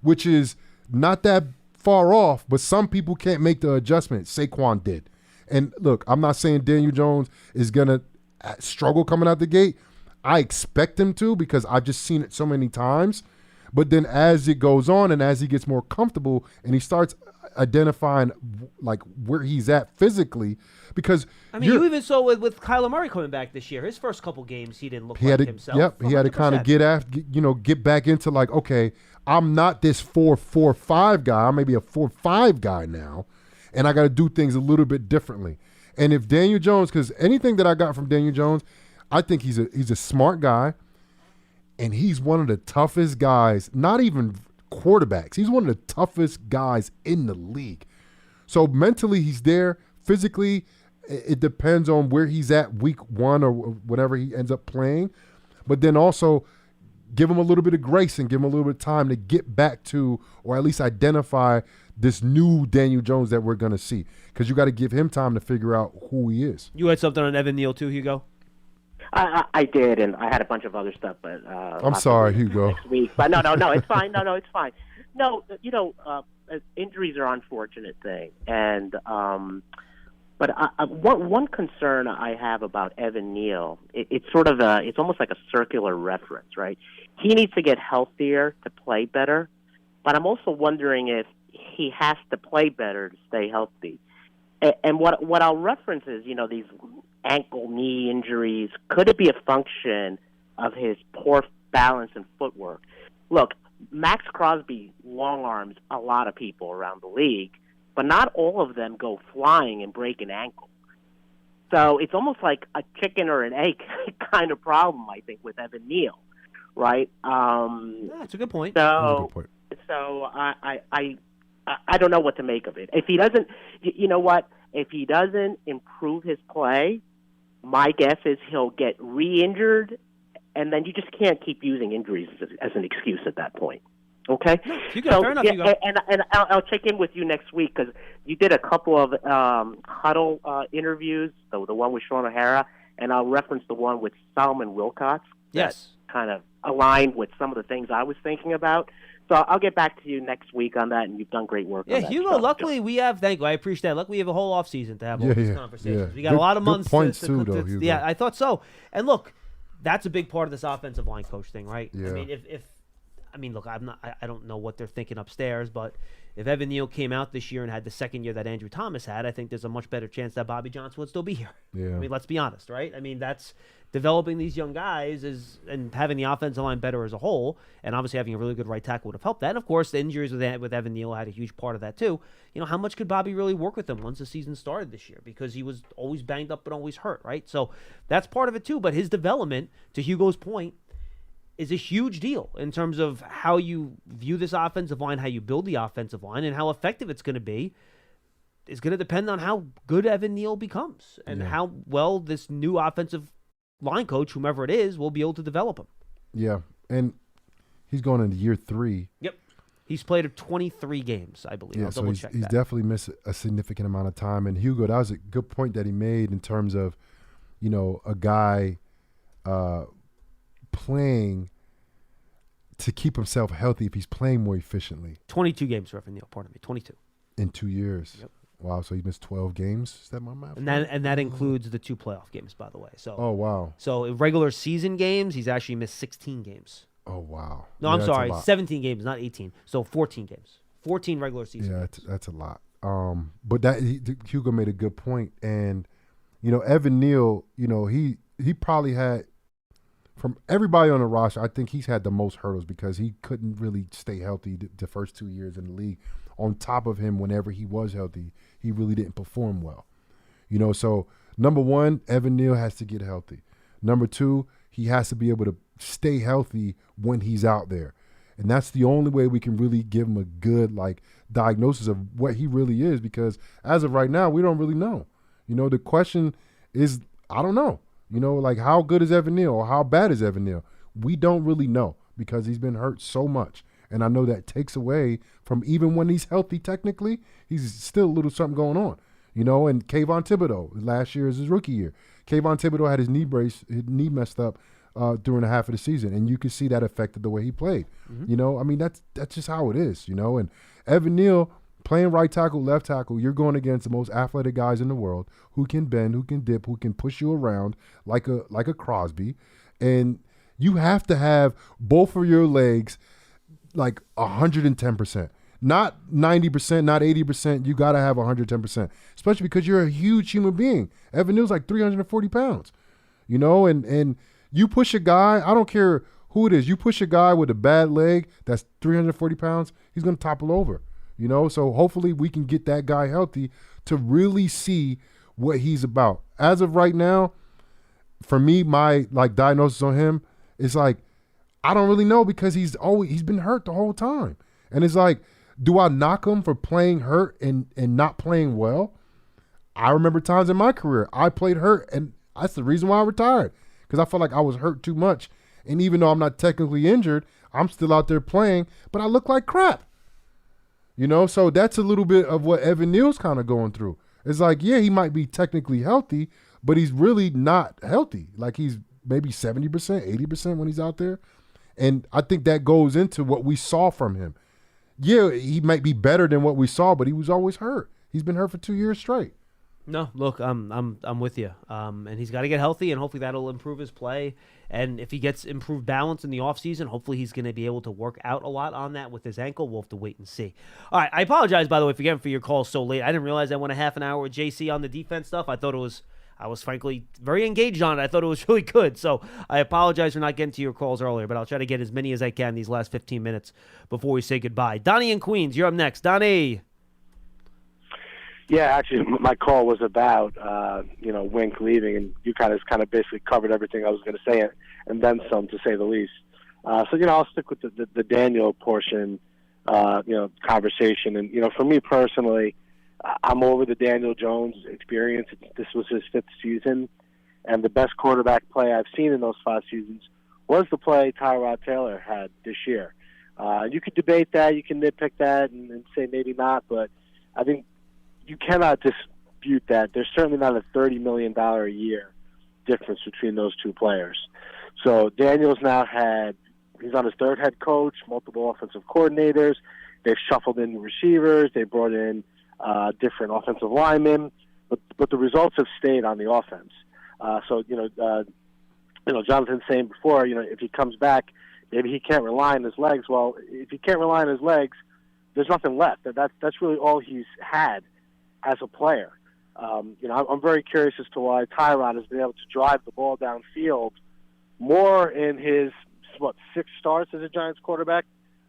which is not that far off, but some people can't make the adjustment. Saquon did. And look, I'm not saying Daniel Jones is going to struggle coming out the gate. I expect him to, because I've just seen it so many times. But then as it goes on and as he gets more comfortable and he starts identifying like where he's at physically, because I mean, you even saw with Kyler Murray coming back this year, his first couple games he didn't look like himself. Yep, he had to kind of get back into like, okay, I'm not this 4.45 guy. I'm maybe a 4.5 guy now, and I got to do things a little bit differently. And if Daniel Jones, because anything that I got from Daniel Jones, I think he's a smart guy, and he's one of the toughest guys, not even quarterbacks. He's one of the toughest guys in the league. So mentally he's there. Physically, it depends on where he's at week 1 or whatever he ends up playing. But then also give him a little bit of grace and give him a little bit of time to get back to, or at least identify this new Daniel Jones that we're going to see. Because you got to give him time to figure out who he is. You had something on Evan Neal too, Hugo? I did, and I had a bunch of other stuff, but I'm sorry, Hugo. Next week, but no, it's fine. No, it's fine. No, injuries are an unfortunate thing, but But one concern I have about Evan Neal, it's almost like a circular reference, right? He needs to get healthier to play better, but I'm also wondering if he has to play better to stay healthy. And what I'll reference is, these ankle, knee injuries. Could it be a function of his poor balance and footwork? Look, Max Crosby long arms a lot of people around the league, but not all of them go flying and break an ankle. So it's almost like a chicken or an egg kind of problem, I think, with Evan Neal, right? That's a good point. So I don't know what to make of it. If he doesn't, you know what? If he doesn't improve his play, my guess is he'll get re-injured, and then you just can't keep using injuries as an excuse at that point. Okay? Fair enough. And I'll check in with you next week because you did a couple of huddle interviews, the one with Sean O'Hara, and I'll reference the one with Solomon Wilcots. Yes. Kind of aligned with some of the things I was thinking about. So I'll get back to you next week on that, and you've done great work on that. Hugo, luckily we have, thank you, I appreciate that. Luckily we have a whole off season to have all these conversations. Yeah. We got a lot of months. Good points too, though, Hugo. Yeah, I thought so. And look, that's a big part of this offensive line coach thing, right? Yeah. I mean, look, I don't know what they're thinking upstairs, but if Evan Neal came out this year and had the second year that Andrew Thomas had, I think there's a much better chance that Bobby Johnson would still be here. Yeah. I mean, let's be honest, right? I mean, that's developing these young guys and having the offensive line better as a whole, and obviously having a really good right tackle would have helped that. And of course, the injuries with Evan Neal had a huge part of that too. How much could Bobby really work with him once the season started this year? Because he was always banged up and always hurt, right? So that's part of it too. But his development, to Hugo's point, is a huge deal in terms of how you view this offensive line, how you build the offensive line, and how effective it's going to be. Is going to depend on how good Evan Neal becomes and how well this new offensive line coach, whomever it is, will be able to develop him. Yeah, and he's going into year 3. Yep. He's played 23 games, I believe. Yeah, I'll so double check that. He's definitely missed a significant amount of time. And Hugo, that was a good point that he made in terms of, a guy playing to keep himself healthy if he's playing more efficiently. 22 games for Evan Neal, pardon me, 22. In 2 years. Yep. Wow, so he missed 12 games? Is that my math? And that includes the 2 playoff games, by the way. So. Oh, wow. So in regular season games, he's actually missed 16 games. Oh, wow. No, I'm sorry, 17 games, not 18. So 14 games. 14 regular season games. That's a lot. But Hugo made a good point. And, Evan Neal, he probably had, from everybody on the roster, I think he's had the most hurdles because he couldn't really stay healthy the first 2 years in the league. On top of him, whenever he was healthy, he really didn't perform well. So number one, Evan Neal has to get healthy. Number two, he has to be able to stay healthy when he's out there. And that's the only way we can really give him a good diagnosis of what he really is, because as of right now, we don't really know. The question is, I don't know. How good is Evan Neal or how bad is Evan Neal? We don't really know because he's been hurt so much. And I know that takes away from, even when he's healthy technically, he's still a little something going on. And Kayvon Thibodeau, last year is his rookie year. Kayvon Thibodeau had his knee messed up during the half of the season, and you could see that affected the way he played. Mm-hmm. That's just how it is, And Evan Neal, playing right tackle, left tackle, you're going against the most athletic guys in the world who can bend, who can dip, who can push you around like a Crosby. And you have to have both of your legs 110%. Not 90%, not 80%. You got to have 110%, especially because you're a huge human being. Evan Neal's 340 pounds, and you push a guy, I don't care who it is, you push a guy with a bad leg that's 340 pounds, he's going to topple over, So hopefully we can get that guy healthy to really see what he's about. As of right now, for me, my diagnosis on him is I don't really know because he's been hurt the whole time. And it's do I knock him for playing hurt and not playing well? I remember times in my career I played hurt, and that's the reason why I retired, because I felt like I was hurt too much. And even though I'm not technically injured, I'm still out there playing, but I look like crap. So that's a little bit of what Evan Neal's kind of going through. It's yeah, he might be technically healthy, but he's really not healthy. He's maybe 70%, 80% when he's out there. And I think that goes into what we saw from him. Yeah, he might be better than what we saw, but he was always hurt. He's been hurt for 2 years straight. No, look, I'm with you. And he's got to get healthy, and hopefully that'll improve his play. And if he gets improved balance in the offseason, hopefully he's going to be able to work out a lot on that with his ankle. We'll have to wait and see. All right, I apologize, by the way, for your call so late. I didn't realize I went a half an hour with JC on the defense stuff. I was frankly very engaged on it. I thought it was really good. So I apologize for not getting to your calls earlier, but I'll try to get as many as I can these last 15 minutes before we say goodbye. Donnie in Queens, you're up next. Donnie. Yeah, actually, my call was about, Wink leaving, and you kind of basically covered everything I was going to say, and then some, to say the least. I'll stick with the Daniel portion, conversation. And, for me personally, I'm over the Daniel Jones experience. This was his 5th season, and the best quarterback play I've seen in those 5 seasons was the play Tyrod Taylor had this year. You could debate that, you can nitpick that, and say maybe not, but I think you cannot dispute that. There's certainly not a $30 million a year difference between those two players. So Daniel's he's on his 3rd head coach, multiple offensive coordinators. They've shuffled in receivers. They brought in different offensive linemen, but the results have stayed on the offense. Jonathan's saying before, if he comes back, maybe he can't rely on his legs. Well, if he can't rely on his legs, there's nothing left. That's really all he's had as a player. I'm very curious as to why Tyrod has been able to drive the ball downfield more in his 6 starts as a Giants quarterback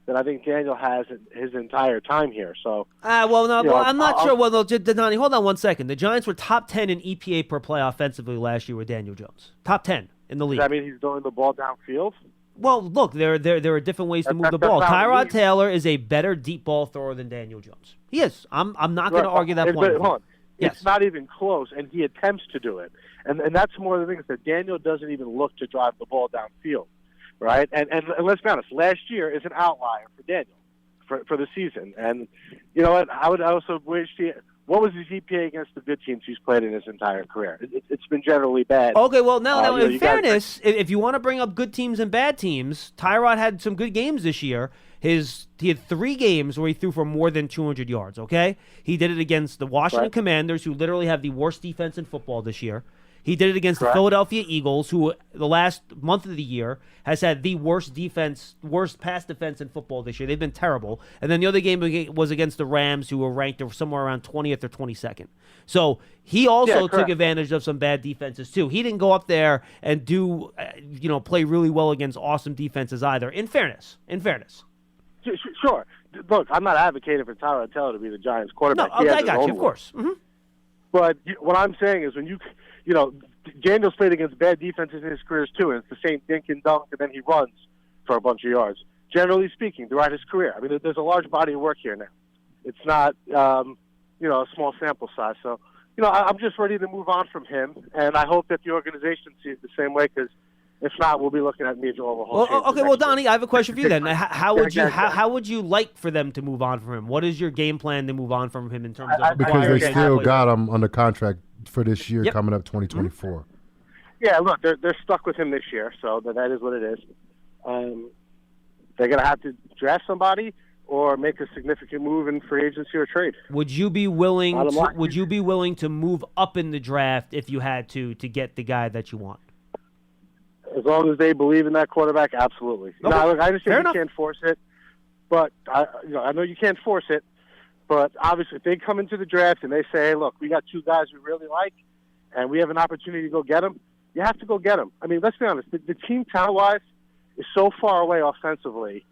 than I think Daniel has in his entire time here. So, I'm not sure. Well, Donnie, hold on one second. The Giants were top 10 in EPA per play offensively last year with Daniel Jones. Top 10 in the league. Does that mean he's throwing the ball downfield? Well, look, there are different ways to move the ball. Tyrod Taylor is a better deep ball thrower than Daniel Jones. He is. I'm not going to argue that point. Hold on. Yes. It's not even close, and he attempts to do it. And that's one of the things that Daniel doesn't even look to drive the ball downfield, right? And let's be honest, last year is an outlier for Daniel for the season. And you know what? I would also wish what was his EPA against the good teams he's played in his entire career? It's been generally bad. Okay, well, now in fairness, if you want to bring up good teams and bad teams, Tyrod had some good games this year. He had 3 games where he threw for more than 200 yards, okay? He did it against the Washington Commanders, who literally have the worst defense in football this year. He did it against the Philadelphia Eagles, who the last month of the year has had the worst pass defense in football this year. They've been terrible. And then the other game was against the Rams, who were ranked somewhere around 20th or 22nd. So he also took advantage of some bad defenses, too. He didn't go up there and play really well against awesome defenses either, in fairness. Sure. Look, I'm not advocating for Tyrod Taylor to be the Giants quarterback. No, I got you, of course. Mm-hmm. But what I'm saying is when Daniel's played against bad defenses in his careers too, and it's the same dink and dunk, and then he runs for a bunch of yards. Generally speaking, throughout his career. I mean, there's a large body of work here now. It's not, a small sample size. So, I'm just ready to move on from him, and I hope that the organization sees the same way, because if not, we'll be looking at major overhaul. Well, Donnie, I have a question for you then. How would you like for them to move on from him? What is your game plan to move on from him in terms of because they still got him under contract for this year coming up 2024. Mm-hmm. Yeah, look, they're stuck with him this year, so that is what it is. They're going to have to draft somebody or make a significant move in free agency or trade. Would you be willing to move up in the draft if you had to get the guy that you want? As long as they believe in that quarterback, absolutely. Okay. Now, look, I understand you can't force it, but I know you can't force it. But obviously, if they come into the draft and they say, hey, look, we got 2 guys we really like, and we have an opportunity to go get them, you have to go get them. I mean, let's be honest. The team talent-wise is so far away offensively,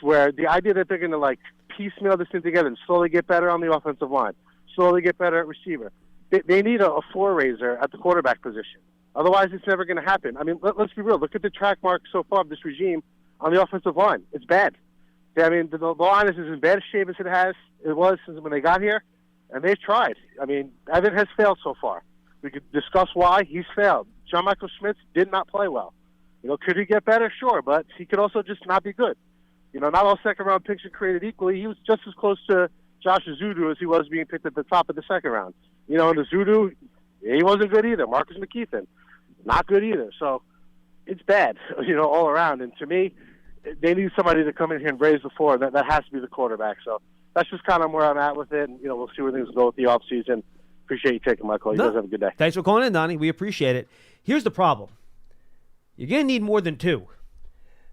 where the idea that they're going to, piecemeal this thing together and slowly get better on the offensive line, slowly get better at receiver. They need a floor-raiser at the quarterback position. Otherwise, it's never going to happen. I mean, let's be real. Look at the track mark so far of this regime on the offensive line. It's bad. I mean, the line is as bad a shape as it was since when they got here, and they've tried. I mean, Evan has failed so far. We could discuss why he's failed. John Michael Schmitz did not play well. Could he get better? Sure, but he could also just not be good. Not all second-round picks are created equally. He was just as close to Josh Azudu as he was being picked at the top of the second round. And Azudu, he wasn't good either. Marcus McKeithen, not good either. So it's bad, all around. And to me, they need somebody to come in here and raise the floor. That has to be the quarterback. So that's just kind of where I'm at with it. And, we'll see where things go with the offseason. Appreciate you taking my call. You guys have a good day. Thanks for calling in, Donnie. We appreciate it. Here's the problem. You're going to need more than 2,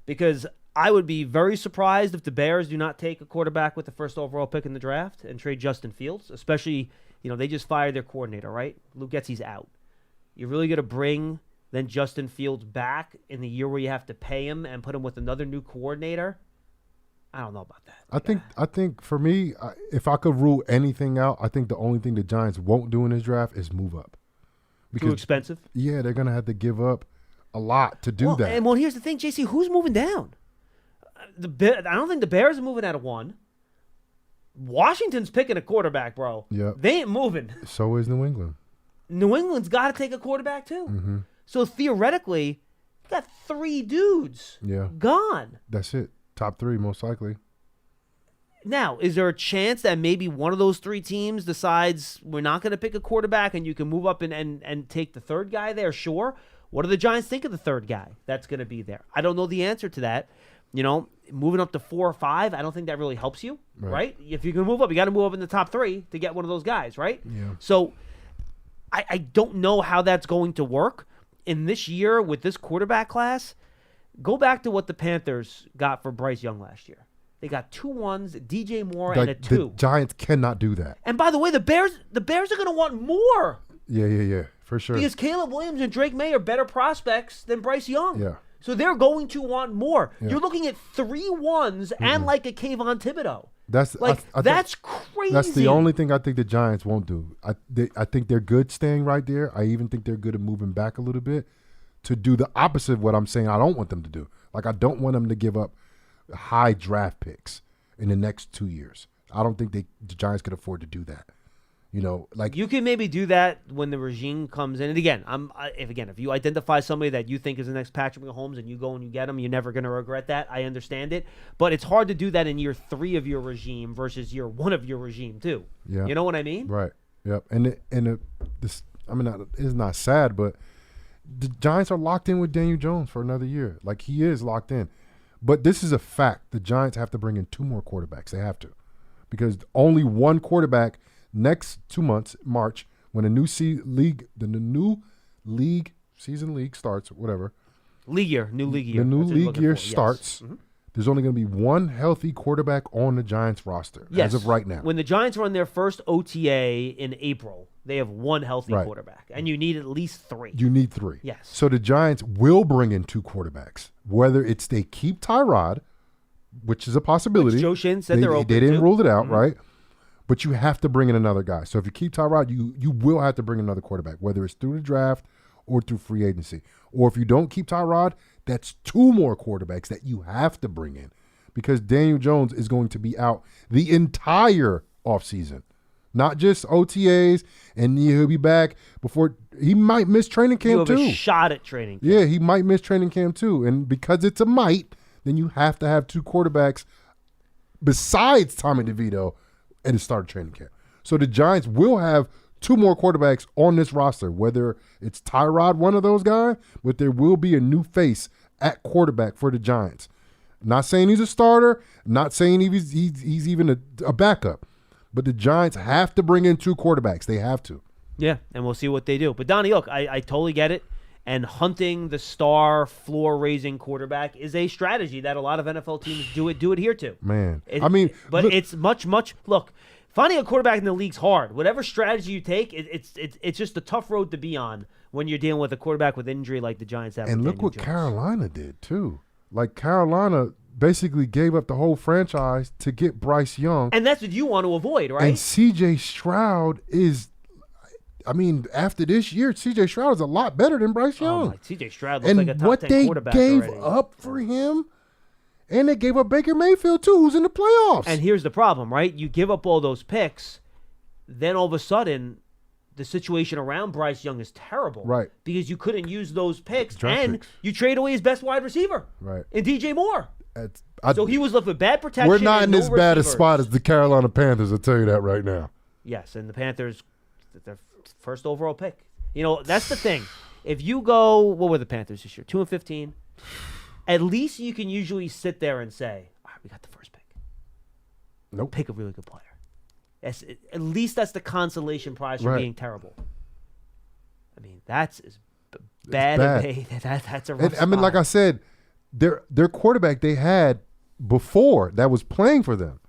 because I would be very surprised if the Bears do not take a quarterback with the first overall pick in the draft and trade Justin Fields, especially, they just fired their coordinator, right? Luke Getsy's out. You're really going to bring then Justin Fields back in the year where you have to pay him and put him with another new coordinator? I don't know about that. I think for me, if I could rule anything out, I think the only thing the Giants won't do in this draft is move up. Too expensive? Yeah, they're going to have to give up a lot to do that. And here's the thing, JC, who's moving down? I don't think the Bears are moving out of 1. Washington's picking a quarterback, bro. Yeah. They ain't moving. So is New England. New England's got to take a quarterback too. Mm-hmm. So theoretically, you got 3 dudes gone. That's it. Top 3, most likely. Now, is there a chance that maybe one of those 3 teams decides we're not going to pick a quarterback and you can move up and take the 3rd guy there? Sure. What do the Giants think of the 3rd guy that's going to be there? I don't know the answer to that. Moving up to 4 or 5, I don't think that really helps you, right? If you can move up, you got to move up in the top 3 to get one of those guys, right? Yeah. So I don't know how that's going to work. In this year with this quarterback class, go back to what the Panthers got for Bryce Young last year. They got 2 1s, DJ Moore, and a 2. The Giants cannot do that. And by the way, the Bears are going to want more. Yeah, for sure. Because Caleb Williams and Drake May are better prospects than Bryce Young. Yeah. So they're going to want more. Yeah. You're looking at 3 1s and like a Kayvon Thibodeau. That's that's crazy. That's the only thing I think the Giants won't do. I think they're good staying right there. I even think they're good at moving back a little bit to do the opposite of what I'm saying I don't want them to do. Like, I don't want them to give up high draft picks in the next 2 years. I don't think the Giants could afford to do that. You can maybe do that when the regime comes in. And again, if you identify somebody that you think is the next Patrick Mahomes and you go and you get him, you're never going to regret that. I understand it, but it's hard to do that in year 3 of your regime versus year 1 of your regime too. Yeah, you know what I mean? Right. Yep. It's not sad, but the Giants are locked in with Daniel Jones for another year. Like, he is locked in. But this is a fact. The Giants have to bring in 2 more quarterbacks. They have to, because only one quarterback. Next 2 months, March, when the new season league starts, whatever. New league year. The new league year starts. Yes. Mm-hmm. There's only going to be 1 healthy quarterback on the Giants roster as of right now. When the Giants run their first OTA in April, they have 1 healthy quarterback, and you need at least 3. You need 3. Yes. So the Giants will bring in 2 quarterbacks, whether it's they keep Tyrod, which is a possibility. Which Joe Shin said they're open to. They didn't rule it out, right? But you have to bring in another guy. So if you keep Tyrod, you will have to bring another quarterback, whether it's through the draft or through free agency. Or if you don't keep Tyrod, that's 2 more quarterbacks that you have to bring in, because Daniel Jones is going to be out the entire offseason, not just OTAs, and he'll be back before. He might miss training camp too. You have a shot at training camp. Yeah, he might miss training camp too. And because it's a might, then you have to have 2 quarterbacks besides Tommy DeVito at the start of training camp. So the Giants will have 2 more quarterbacks on this roster, whether it's Tyrod, one of those guys, but there will be a new face at quarterback for the Giants. Not saying he's a starter, not saying he's even a backup, but the Giants have to bring in 2 quarterbacks. They have to. Yeah, and we'll see what they do. But Donnie, look, I totally get it. And hunting the star floor-raising quarterback is a strategy that a lot of NFL teams do adhere to. Man, it's much. Look, finding a quarterback in the league's hard. Whatever strategy you take, it's just a tough road to be on when you're dealing with a quarterback with injury like the Giants have. And look what Carolina did too. Like, Carolina basically gave up the whole franchise to get Bryce Young, and that's what you want to avoid, right? And C.J. Stroud is. After this year, C.J. Stroud is a lot better than Bryce Young. C.J. Stroud looks like a top 10 quarterback already. And what they gave already. up for him, and they gave up Baker Mayfield too, who's in the playoffs. And here's the problem, right? You give up all those picks, then all of a sudden, the situation around Bryce Young is terrible. Right. Because you couldn't use those picks, picks. You trade away his best wide receiver. Right. In DJ Moore. So he was left with bad protection. We're not in as bad a receivers. spot as the Carolina Panthers, I'll tell you that right now. Yes, and the Panthers, their first overall pick. That's the thing. If you go, what were the Panthers this year? 2-15. At least you can usually sit there and say, all right, we got the first pick. Nope. Pick a really good player. At least that's the consolation prize for being terrible. I mean, that's as bad. That's a rough I mean, like I said, their quarterback they had before that was playing for them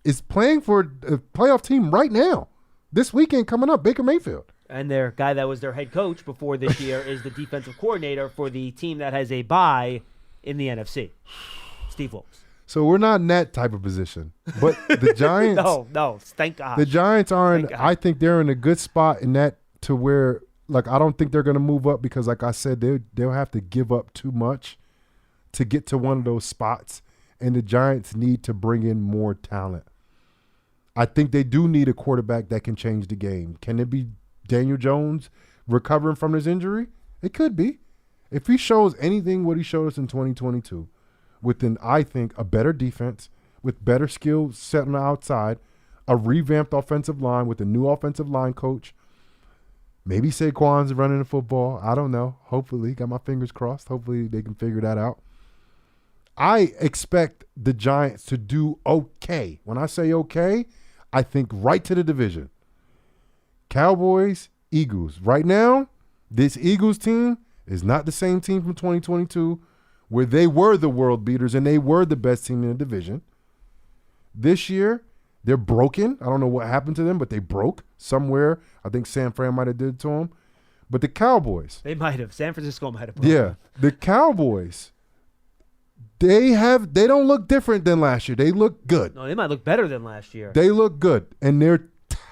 is playing for a playoff team right now. This weekend coming up, Baker Mayfield. And their guy that was their head coach before this year is the defensive coordinator for the team that has a bye in the NFC, Steve Wilkes. So we're not in that type of position. But the Giants No, thank God. The Giants aren't. I think they're in a good spot in that to where, like, I don't think they're going to move up because, like I said, they'll have to give up too much to get to one of those spots. And the Giants need to bring in more talent. I think they do need a quarterback that can change the game. Can it be Daniel Jones recovering from his injury? It could be. If he shows anything what he showed us in 2022, within, I think, a better defense, with better skills set on the outside, a revamped offensive line with a new offensive line coach, maybe Saquon's running the football. I don't know. Hopefully, got my fingers crossed. Hopefully they can figure that out. I expect the Giants to do okay. When I say okay, I think right to the division. Cowboys, Eagles. Right now, this Eagles team is not the same team from 2022 where they were the world beaters and they were the best team in the division. This year, they're broken. I don't know what happened to them, but they broke somewhere. I think San Fran might have did it to them. But the Cowboys. They might have. San Francisco might have. Yeah. The Cowboys, they don't look different than last year. They look good. No, they might look better than last year. They look good, and they're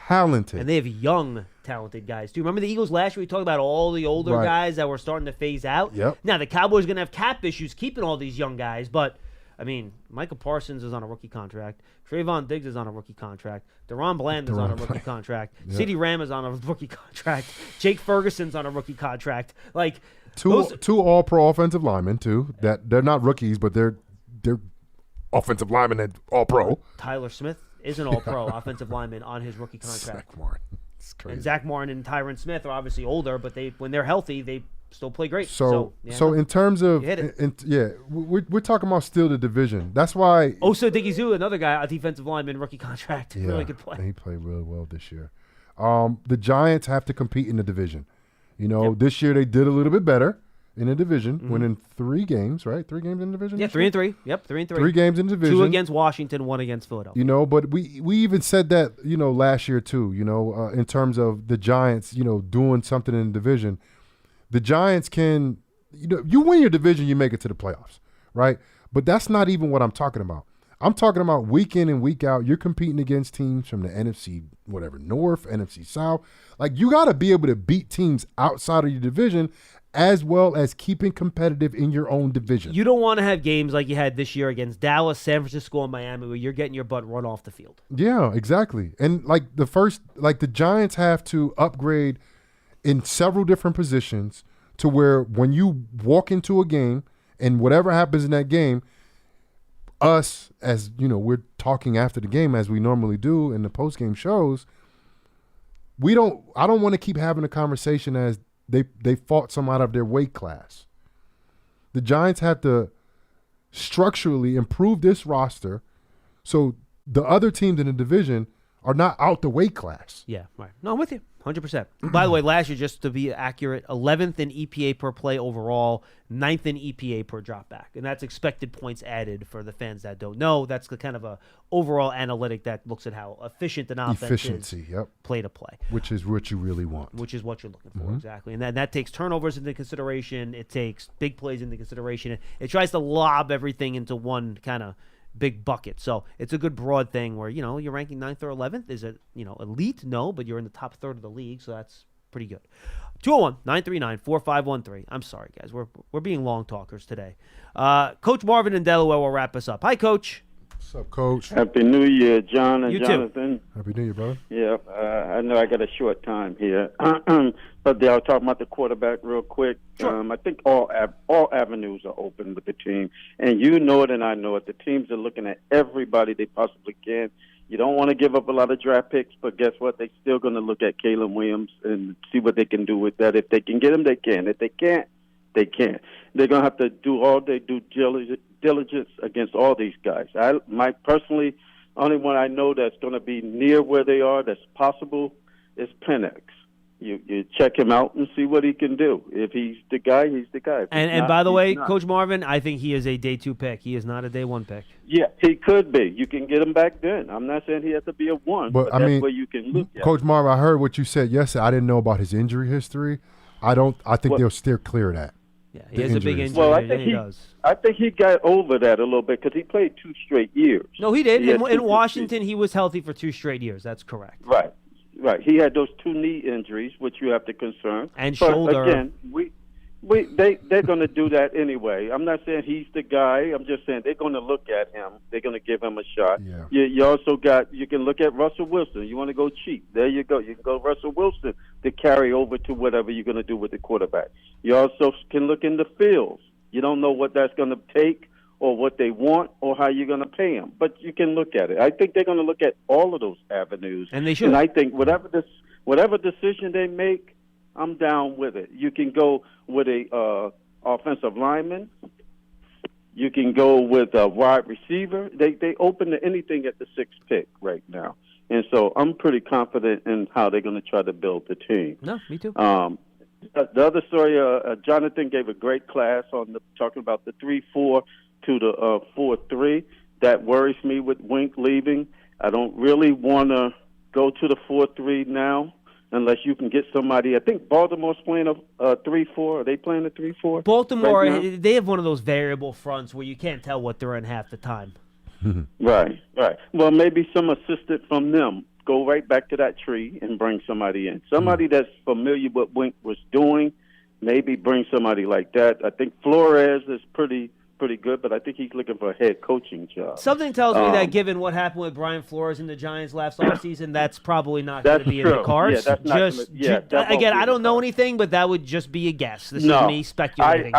talented. And they have young, talented guys, too. Remember the Eagles last year? We talked about all the older guys that were starting to phase out. Yep. Now, the Cowboys are going to have cap issues keeping all these young guys, but, I mean, Micah Parsons is on a rookie contract. Trayvon Diggs is on a rookie contract. Deron Bland is on a rookie contract. Yep. CeeDee Lamb is on a rookie contract. Jake Ferguson's on a rookie contract. Like, two all-pro offensive linemen, too. That they're not rookies, but they're offensive linemen and all-pro. Tyler Smith is an all-pro offensive lineman on his rookie contract. Zach Martin. It's crazy. And Zach Martin and Tyron Smith are obviously older, but when they're healthy, they still play great. So in terms of, we're talking about still the division. That's why. Osa Digizua, another guy, a defensive lineman, rookie contract. Yeah, really good play. He played really well this year. The Giants have to compete in the division. This year they did a little bit better in the division, winning 3 games, right? 3 games in the division? Yeah, 3-3. Yep, 3-3. 3 games in the division. 2 against Washington, 1 against Philadelphia. But we even said that, last year too, in terms of the Giants, doing something in the division. The Giants can, you win your division, you make it to the playoffs, right? But that's not even what I'm talking about. I'm talking about week in and week out, you're competing against teams from the NFC, North, NFC South. Like, you got to be able to beat teams outside of your division as well as keeping competitive in your own division. You don't want to have games like you had this year against Dallas, San Francisco, and Miami where you're getting your butt run off the field. Yeah, exactly. And the Giants have to upgrade in several different positions to where when you walk into a game and whatever happens in that game, us, as we're talking after the game as we normally do in the post-game shows, I don't want to keep having a conversation as they fought some out of their weight class. The Giants have to structurally improve this roster so the other teams in the division are not out the weight class. Yeah, right. No, I'm with you. 100%. By the way, last year, just to be accurate, 11th in EPA per play overall, 9th in EPA per dropback. And that's expected points added for the fans that don't know. That's the kind of a overall analytic that looks at how efficient an offense is play to play. Which is what you really want. Which is what you're looking for, exactly. And that takes turnovers into consideration. It takes big plays into consideration. It tries to lob everything into one kind of big bucket. So it's a good broad thing where, you're ranking 9th or 11th. Is it, elite? No, but you're in the top third of the league, so that's pretty good. 201-939-4513. I'm sorry, guys. We're being long talkers today. Coach Marvin in Delaware will wrap us up. Hi, Coach. What's up, Coach? Happy New Year, John and you Jonathan. Too. Happy New Year, brother. Yeah, I know I got a short time here. But I'll talk about the quarterback real quick. Sure. I think all avenues are open with the team. And you know it and I know it. The teams are looking at everybody they possibly can. You don't want to give up a lot of draft picks, but guess what? They're still going to look at Caleb Williams and see what they can do with that. If they can get him, they can. If they can't, they can't. They're going to have to do all their due diligence against all these guys. Personally, Only one I know that's going to be near where they are that's possible is Penix. You check him out and see what he can do. If he's the guy, he's the guy. And by the way, Coach Marvin, I think he is a day 2 pick. He is not a day 1 pick. Yeah, he could be. You can get him back then. I'm not saying he has to be a 1, but I that's mean, where you can look at. Coach Marvin, I heard what you said yesterday. I didn't know about his injury history. I think they'll steer clear of that. Yeah, he has a big injury. Well, I think he got over that a little bit because he played 2 straight years. No, he did. In Washington, he was healthy for 2 straight years. That's correct. Right. He had those 2 knee injuries, which you have to concern. And but shoulder. Again, they're going to do that anyway. I'm not saying he's the guy. I'm just saying they're going to look at him. They're going to give him a shot. Yeah. You also you can look at Russell Wilson. You want to go cheap. There you go. You can go Russell Wilson to carry over to whatever you're going to do with the quarterback. You also can look in the fields. You don't know what that's going to take or what they want or how you're going to pay them. But you can look at it. I think they're going to look at all of those avenues. And they should. And I think whatever decision they make, I'm down with it. You can go with a offensive lineman. You can go with a wide receiver. They open to anything at the 6th pick right now. And so I'm pretty confident in how they're going to try to build the team. No, me too. The other story, Jonathan gave a great class on talking about the 3-4 to the 4-3. That worries me with Wink leaving. I don't really want to go to the 4-3 now unless you can get somebody. I think Baltimore's playing a 3-4. Are they playing a 3-4? Baltimore, right they have one of those variable fronts where you can't tell what they're in half the time. Right. Well, maybe some assistant from them. Go right back to that tree and bring somebody in. Somebody that's familiar with what Wink was doing. Maybe bring somebody like that. I think Flores is pretty good, but I think he's looking for a head coaching job. Something tells me that given what happened with Brian Flores and the Giants last offseason, that's probably not going to be in the cards. Yeah, that's again, I don't know anything, but that would just be a guess. This is me speculating.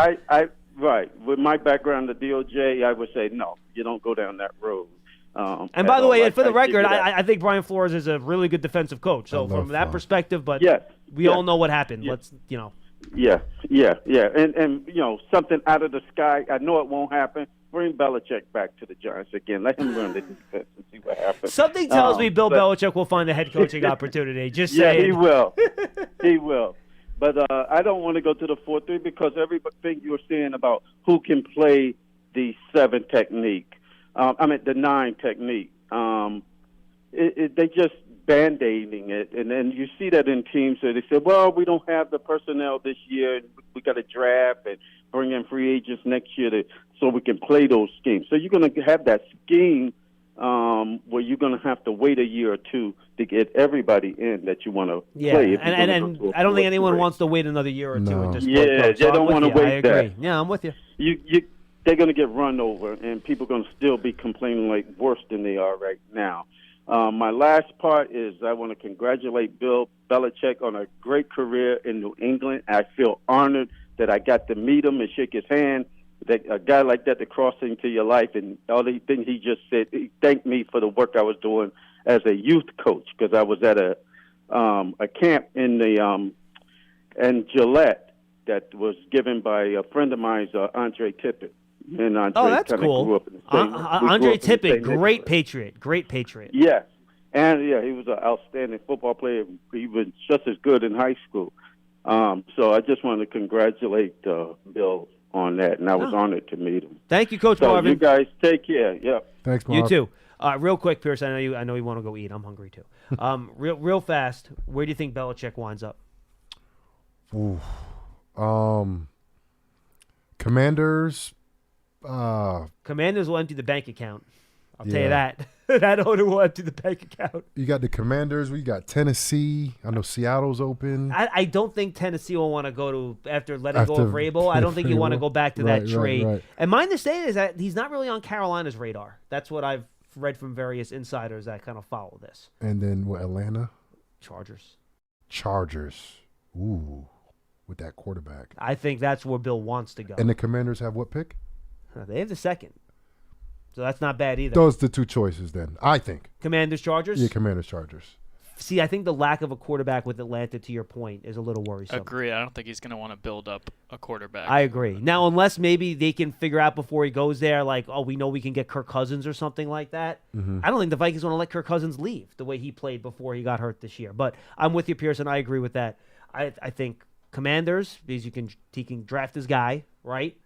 Right. With my background at DOJ, I would say no, you don't go down that road. And by the way, for the record, I think Brian Flores is a really good defensive coach. So from that perspective, but we all know what happened. Let's. Yeah. And something out of the sky. I know it won't happen. Bring Belichick back to the Giants again. Let him run the defense and see what happens. Something tells me Belichick will find a head coaching opportunity. Just saying. Yeah, he will. He will. But I don't want to go to the 4-3 because everything you're saying about who can play the 7 technique, the 9 technique, they just Band-Aiding it. And then you see that in teams that they say, well, we don't have the personnel this year. We got to draft and bring in free agents next year so we can play those schemes. So you're going to have that scheme where you're going to have to wait a year or 2 to get everybody in that you want to play. And I don't think anyone wants to wait another year or 2 at this point. Yeah, they don't want to wait I agree. that. Yeah, I'm with you. They're going to get run over, and people are going to still be complaining like worse than they are right now. My last part is I want to congratulate Bill Belichick on a great career in New England. I feel honored that I got to meet him and shake his hand. That a guy like that to cross into your life, and all the things he just said, he thanked me for the work I was doing as a youth coach because I was at a camp in Gillette that was given by a friend of mine, Andre Tippett. And Andre that's cool. Grew up in the same, Andre Tippett, great Patriot. Yes. And, he was an outstanding football player. He was just as good in high school. So I just wanted to congratulate Bill on that, and I was honored to meet him. Thank you, Coach Marvin. You guys take care. Yeah. Thanks, Marvin. You too. Real quick, Pierce, I know you want to go eat. I'm hungry, too. Real fast, where do you think Belichick winds up? Ooh. Commanders. Commanders will empty the bank account. I'll tell you that. That owner will empty the bank account. You got the Commanders. We got Tennessee. I know Seattle's open. I don't think Tennessee will want to go to after letting go of Vrabel. I don't think you want to go back to that trade. Right. And my understanding is that he's not really on Carolina's radar. That's what I've read from various insiders that kind of follow this. And then Atlanta? Chargers. Ooh, with that quarterback. I think that's where Bill wants to go. And the Commanders have what pick? They have the 2nd. So that's not bad either. Those are the 2 choices then, I think. Commanders, Chargers? Yeah, Commanders, Chargers. See, I think the lack of a quarterback with Atlanta, to your point, is a little worrisome. Agree. I don't think he's going to want to build up a quarterback. I agree. Now, unless maybe they can figure out before he goes there, like, oh, we know we can get Kirk Cousins or something like that. I don't think the Vikings want to let Kirk Cousins leave the way he played before he got hurt this year. But I'm with you, Pearson. I agree with that. I think Commanders, because he can draft his guy, right?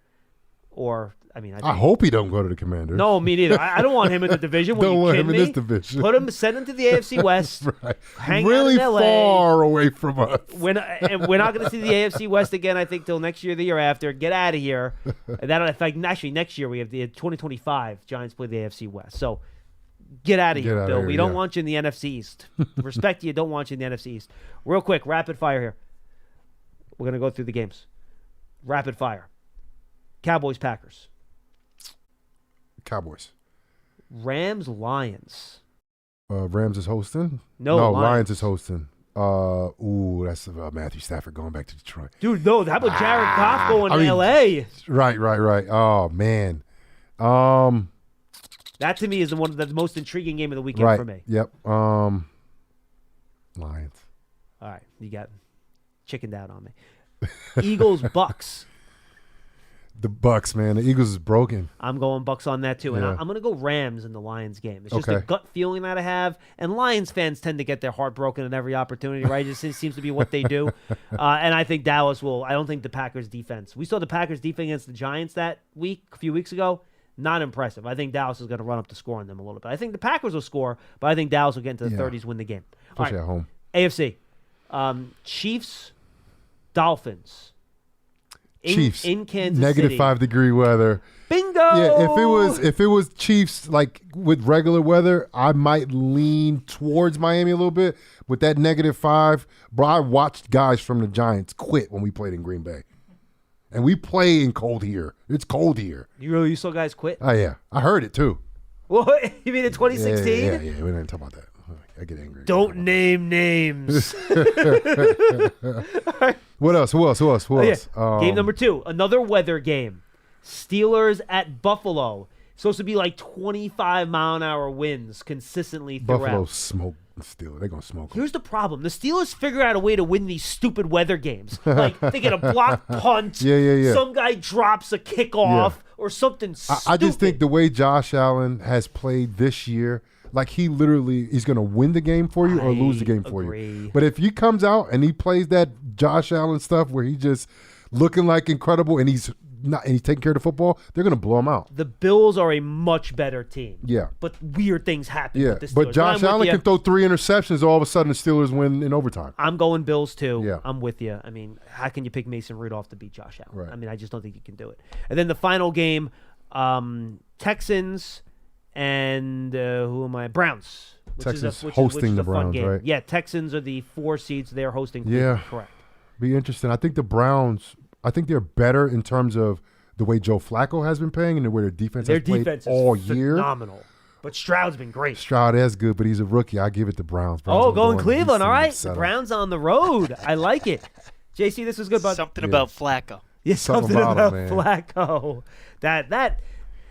Or, I hope he don't go to the Commanders. No, me neither. I don't want him in the division. Don't want him in this division. Send him to the AFC West. Right. Hang really out in LA. far away from us. We're not going to see the AFC West again, I think, till next year, the year after. Get out of here. And that, in fact, actually, next year we have the 2025 Giants play the AFC West. So get out of here, Bill. We don't want you in the NFC East. Respect you. Don't want you in the NFC East. Real quick, rapid fire here. We're going to go through the games. Rapid fire. Cowboys, Packers. Cowboys. Rams, Lions. Rams is hosting? No, Lions is hosting. That's Matthew Stafford going back to Detroit. Dude, no, how about Jared Goff going to L.A.? Right. Oh, man. That, to me, is the most intriguing game of the weekend for me. Yep. Lions. All right, you got chickened out on me. Eagles, Bucks. The Bucks, man. The Eagles is broken. I'm going Bucks on that, too. And I'm going to go Rams in the Lions game. It's just a gut feeling that I have. And Lions fans tend to get their heart broken at every opportunity, right? It just seems to be what they do. And I think Dallas will. I don't think the Packers defense. We saw the Packers defense against the Giants that week, a few weeks ago. Not impressive. I think Dallas is going to run up the score on them a little bit. I think the Packers will score, but I think Dallas will get into the 30s, win the game. Especially at home. AFC. Chiefs, Dolphins. Chiefs in Kansas City. -5-degree weather. Bingo. Yeah, if it was Chiefs like with regular weather, I might lean towards Miami a little bit. With that -5, bro, I watched guys from the Giants quit when we played in Green Bay, and we play in cold here. It's cold here. You saw guys quit? Oh yeah, I heard it too. What? You mean in 2016? Yeah. We didn't talk about that. I get angry. Don't name names. What else? Who else? Yeah. Game number 2, another weather game. Steelers at Buffalo. Supposed to be like 25-mile-an-hour winds consistently throughout. Buffalo smoke Steelers. They're going to smoke them. Here's the problem. The Steelers figure out a way to win these stupid weather games. Like they get a block punt. Yeah. Some guy drops a kickoff or something stupid. I just think the way Josh Allen has played this year, like he's going to win the game for you or lose the game for you. But if he comes out and he plays that Josh Allen stuff where he's just looking like incredible and he's taking care of the football, they're going to blow him out. The Bills are a much better team. Yeah. But weird things happen with the Steelers. But Josh Allen can throw 3 interceptions. All of a sudden, the Steelers win in overtime. I'm going Bills, too. Yeah. I'm with you. I mean, how can you pick Mason Rudolph to beat Josh Allen? Right. I mean, I just don't think you can do it. And then the final game, Texans and Browns. Texans hosting the Browns, right? Yeah, Texans are the 4 seeds. They're hosting. Yeah. Correct. Be interesting. I think the Browns, they're better in terms of the way Joe Flacco has been playing and the way their defense has played all year. Phenomenal. But Stroud's been great. Stroud is good, but he's a rookie. I give it to Browns. Going Cleveland. All right. The Browns on the road. I like it. JC, this was good. Something about Flacco. Yeah, something about Flacco. That.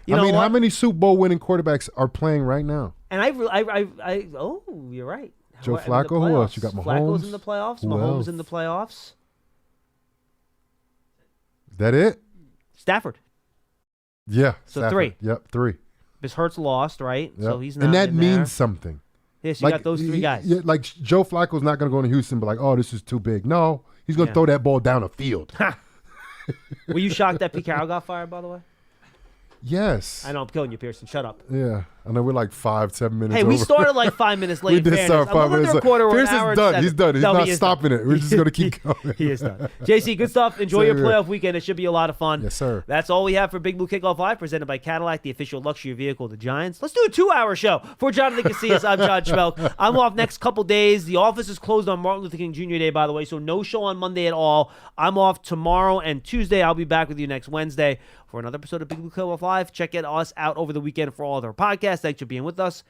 How many Super Bowl winning quarterbacks are playing right now? And you're right. Joe Flacco. Who else? You got Mahomes. Flacco's in the playoffs. Who Mahomes else? in the playoffs. Is that it? Stafford. Yeah. So Stafford. 3. Yep, 3. Because Hurts lost, right? Yep. So he's not. And that in means there. something. Yes, you got those 3 guys. Yeah, like Joe Flacco's not going to go into Houston, but like, oh, this is too big. No, he's going to throw that ball down the field. Were you shocked that Pete Carroll got fired, by the way? Yes. I know I'm killing you, Pearson. Shut up. Yeah. I know we're like 5-7 minutes Hey, over. we started like 5 minutes late. We did start 5 minutes late. Pearson's done. He's done. He's not stopping it. We're just going to keep going. He is done. JC, good stuff. Enjoy your playoff weekend. It should be a lot of fun. Yes, sir. That's all we have for Big Blue Kickoff Live, presented by Cadillac, the official luxury vehicle of the Giants. Let's do a 2-hour show. For Jonathan Casillas, I'm John Schmelk. I'm off next couple days. The office is closed on Martin Luther King Jr. Day, by the way, so no show on Monday at all. I'm off tomorrow and Tuesday. I'll be back with you next Wednesday for another episode of Big Blue Kickoff Live. Check us out over the weekend for all of our podcasts. Thanks for being with us.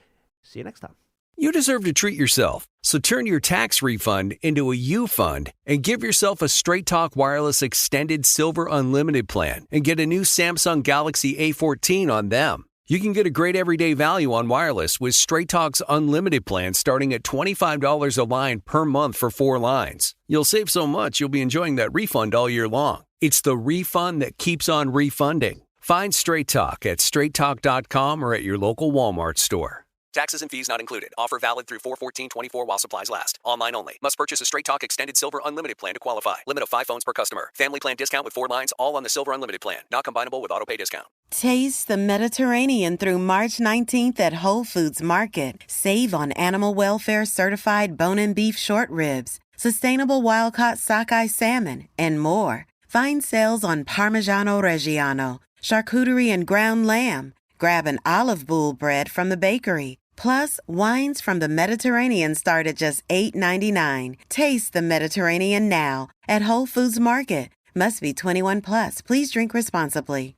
See you next time. You deserve to treat yourself, so turn your tax refund into a U fund and give yourself a Straight Talk Wireless Extended Silver Unlimited plan and get a new Samsung Galaxy A14 on them. You can get a great everyday value on wireless with Straight Talk's unlimited plan starting at $25 a line per month for 4 lines. You'll save so much you'll be enjoying that refund all year long. It's the refund that keeps on refunding. Find Straight Talk at straighttalk.com or at your local Walmart store. Taxes and fees not included. Offer valid through 4/14/24 while supplies last. Online only. Must purchase a Straight Talk Extended Silver Unlimited plan to qualify. Limit of 5 phones per customer. Family plan discount with 4 lines, all on the Silver Unlimited plan. Not combinable with autopay discount. Taste the Mediterranean through March 19th at Whole Foods Market. Save on animal welfare certified bone and beef short ribs, sustainable wild-caught sockeye salmon, and more. Find sales on Parmigiano Reggiano, charcuterie and ground lamb. Grab an olive boule bread from the bakery. Plus, wines from the Mediterranean start at just $8.99. Taste the Mediterranean now at Whole Foods Market. Must be 21 plus. Please drink responsibly.